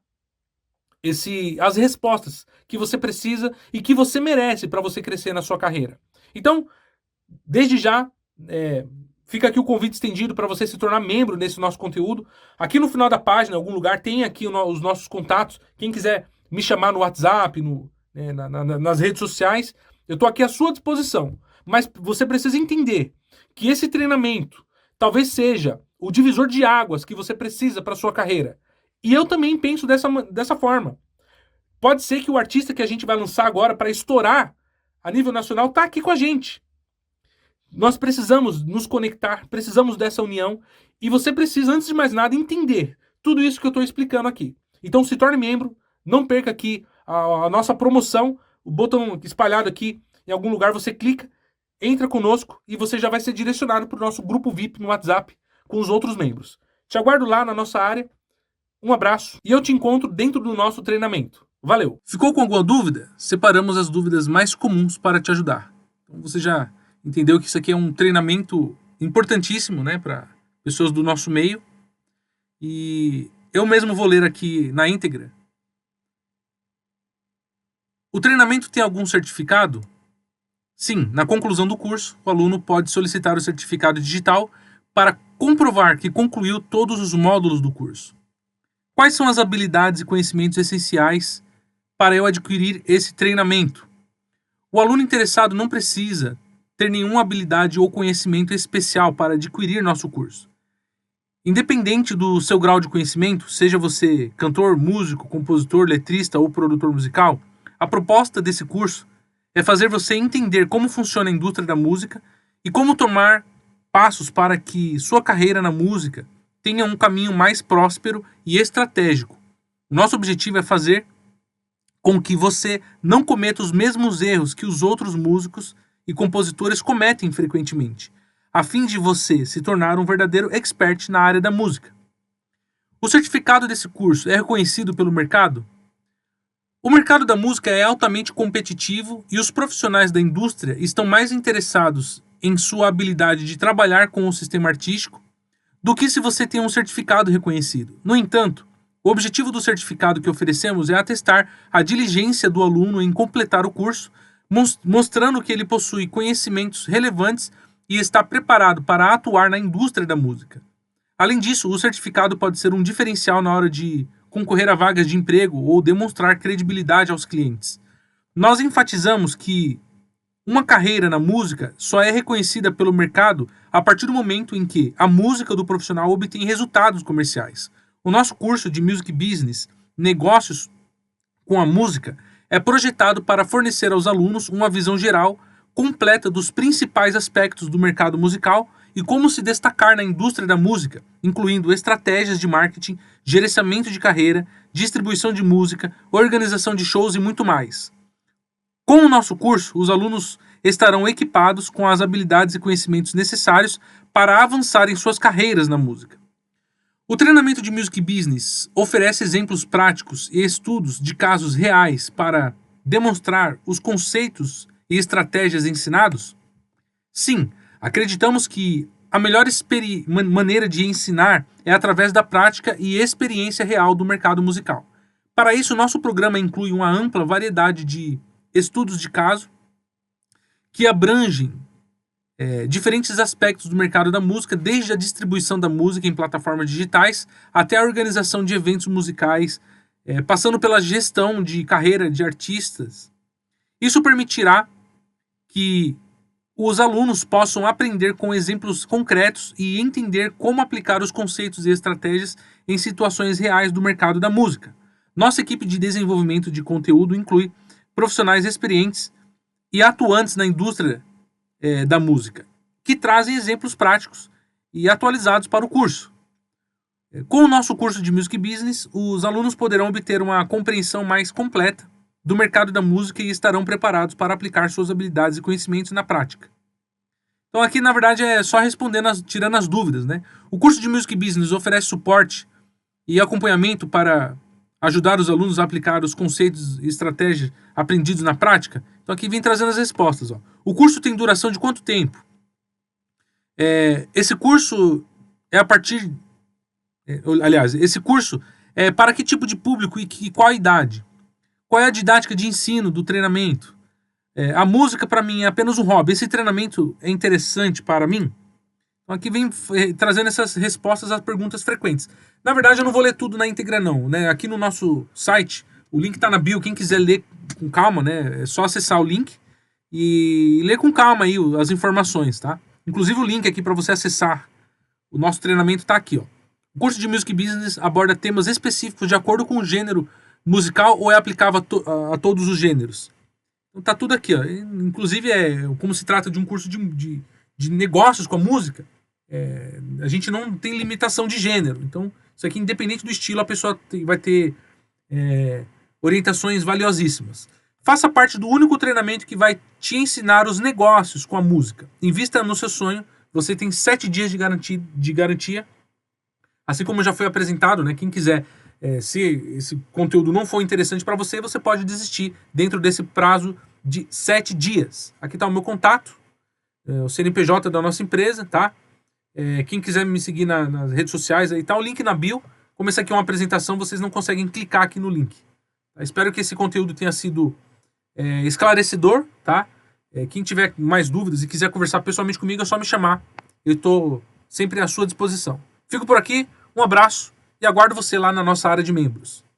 as respostas que você precisa e que você merece para você crescer na sua carreira. Então, desde já, Fica aqui o convite estendido para você se tornar membro desse nosso conteúdo. Aqui no final da página, em algum lugar, tem aqui os nossos contatos. Quem quiser me chamar no WhatsApp, nas redes sociais, eu estou aqui à sua disposição. Mas você precisa entender que esse treinamento talvez seja o divisor de águas que você precisa para sua carreira. E eu também penso dessa forma. Pode ser que o artista que a gente vai lançar agora para estourar a nível nacional está aqui com a gente. Nós precisamos nos conectar, precisamos dessa união, e você precisa, antes de mais nada, entender tudo isso que eu estou explicando aqui. Então se torne membro, não perca aqui a nossa promoção, o botão espalhado aqui em algum lugar, você clica, entra conosco e você já vai ser direcionado para o nosso grupo VIP no WhatsApp com os outros membros. Te aguardo lá na nossa área, um abraço e eu te encontro dentro do nosso treinamento. Valeu! Ficou com alguma dúvida? Separamos as dúvidas mais comuns para te ajudar. Então você já entendeu que isso aqui é um treinamento importantíssimo, né, para pessoas do nosso meio. E eu mesmo vou ler aqui na íntegra. O treinamento tem algum certificado? Sim, na conclusão do curso, o aluno pode solicitar o certificado digital para comprovar que concluiu todos os módulos do curso. Quais são as habilidades e conhecimentos essenciais para eu adquirir esse treinamento? O aluno interessado não precisa ter nenhuma habilidade ou conhecimento especial para adquirir nosso curso. Independente do seu grau de conhecimento, seja você cantor, músico, compositor, letrista ou produtor musical, a proposta desse curso é fazer você entender como funciona a indústria da música e como tomar passos para que sua carreira na música tenha um caminho mais próspero e estratégico. O nosso objetivo é fazer com que você não cometa os mesmos erros que os outros músicos e compositores cometem frequentemente, a fim de você se tornar um verdadeiro expert na área da música. O certificado desse curso é reconhecido pelo mercado? O mercado da música é altamente competitivo e os profissionais da indústria estão mais interessados em sua habilidade de trabalhar com o sistema artístico do que se você tem um certificado reconhecido. No entanto, o objetivo do certificado que oferecemos é atestar a diligência do aluno em completar o curso, mostrando que ele possui conhecimentos relevantes e está preparado para atuar na indústria da música. Além disso, o certificado pode ser um diferencial na hora de concorrer a vagas de emprego ou demonstrar credibilidade aos clientes. Nós enfatizamos que uma carreira na música só é reconhecida pelo mercado a partir do momento em que a música do profissional obtém resultados comerciais. O nosso curso de Music Business, Negócios com a Música, é projetado para fornecer aos alunos uma visão geral, completa dos principais aspectos do mercado musical e como se destacar na indústria da música, incluindo estratégias de marketing, gerenciamento de carreira, distribuição de música, organização de shows e muito mais. Com o nosso curso, os alunos estarão equipados com as habilidades e conhecimentos necessários para avançar em suas carreiras na música. O treinamento de Music Business oferece exemplos práticos e estudos de casos reais para demonstrar os conceitos e estratégias ensinados? Sim, acreditamos que a melhor maneira de ensinar é através da prática e experiência real do mercado musical. Para isso, nosso programa inclui uma ampla variedade de estudos de caso que abrangem diferentes aspectos do mercado da música, desde a distribuição da música em plataformas digitais até a organização de eventos musicais, passando pela gestão de carreira de artistas. Isso permitirá que os alunos possam aprender com exemplos concretos e entender como aplicar os conceitos e estratégias em situações reais do mercado da música. Nossa equipe de desenvolvimento de conteúdo inclui profissionais experientes e atuantes na indústria da música, que trazem exemplos práticos e atualizados para o curso. Com o nosso curso de Music Business, os alunos poderão obter uma compreensão mais completa do mercado da música e estarão preparados para aplicar suas habilidades e conhecimentos na prática. Então aqui, na verdade, é só tirando as dúvidas, né? O curso de Music Business oferece suporte e acompanhamento para ajudar os alunos a aplicar os conceitos e estratégias aprendidos na prática. Então aqui vem trazendo as respostas. Ó. O curso tem duração de quanto tempo? Esse curso é a partir... esse curso é para que tipo de público e qual a idade? Qual é a didática de ensino do treinamento? A música para mim é apenas um hobby. Esse treinamento é interessante para mim? Então aqui vem trazendo essas respostas às perguntas frequentes. Na verdade, eu não vou ler tudo na íntegra, não. Né? Aqui no nosso site, o link está na bio. Quem quiser ler com calma, né? É só acessar o link e ler com calma aí as informações, tá? Inclusive o link aqui para você acessar o nosso treinamento está aqui, ó. O curso de Music Business aborda temas específicos de acordo com o gênero musical ou é aplicável a todos os gêneros. Então tá tudo aqui, ó. Inclusive, como se trata de um curso de negócios com a música, a gente não tem limitação de gênero. Então, isso aqui, independente do estilo, a pessoa vai ter orientações valiosíssimas. Faça parte do único treinamento que vai te ensinar os negócios com a música. Invista no seu sonho. Você tem 7 dias de garantia. Assim como já foi apresentado, né? Quem quiser, se esse conteúdo não for interessante para você, você pode desistir dentro desse prazo de 7 dias. Aqui está o meu contato, o CNPJ da nossa empresa, tá? Quem quiser me seguir nas redes sociais, aí tá o link na bio. Como essa aqui é uma apresentação, vocês não conseguem clicar aqui no link. Espero que esse conteúdo tenha sido esclarecedor, tá? Quem tiver mais dúvidas e quiser conversar pessoalmente comigo, é só me chamar. Eu estou sempre à sua disposição. Fico por aqui, um abraço e aguardo você lá na nossa área de membros.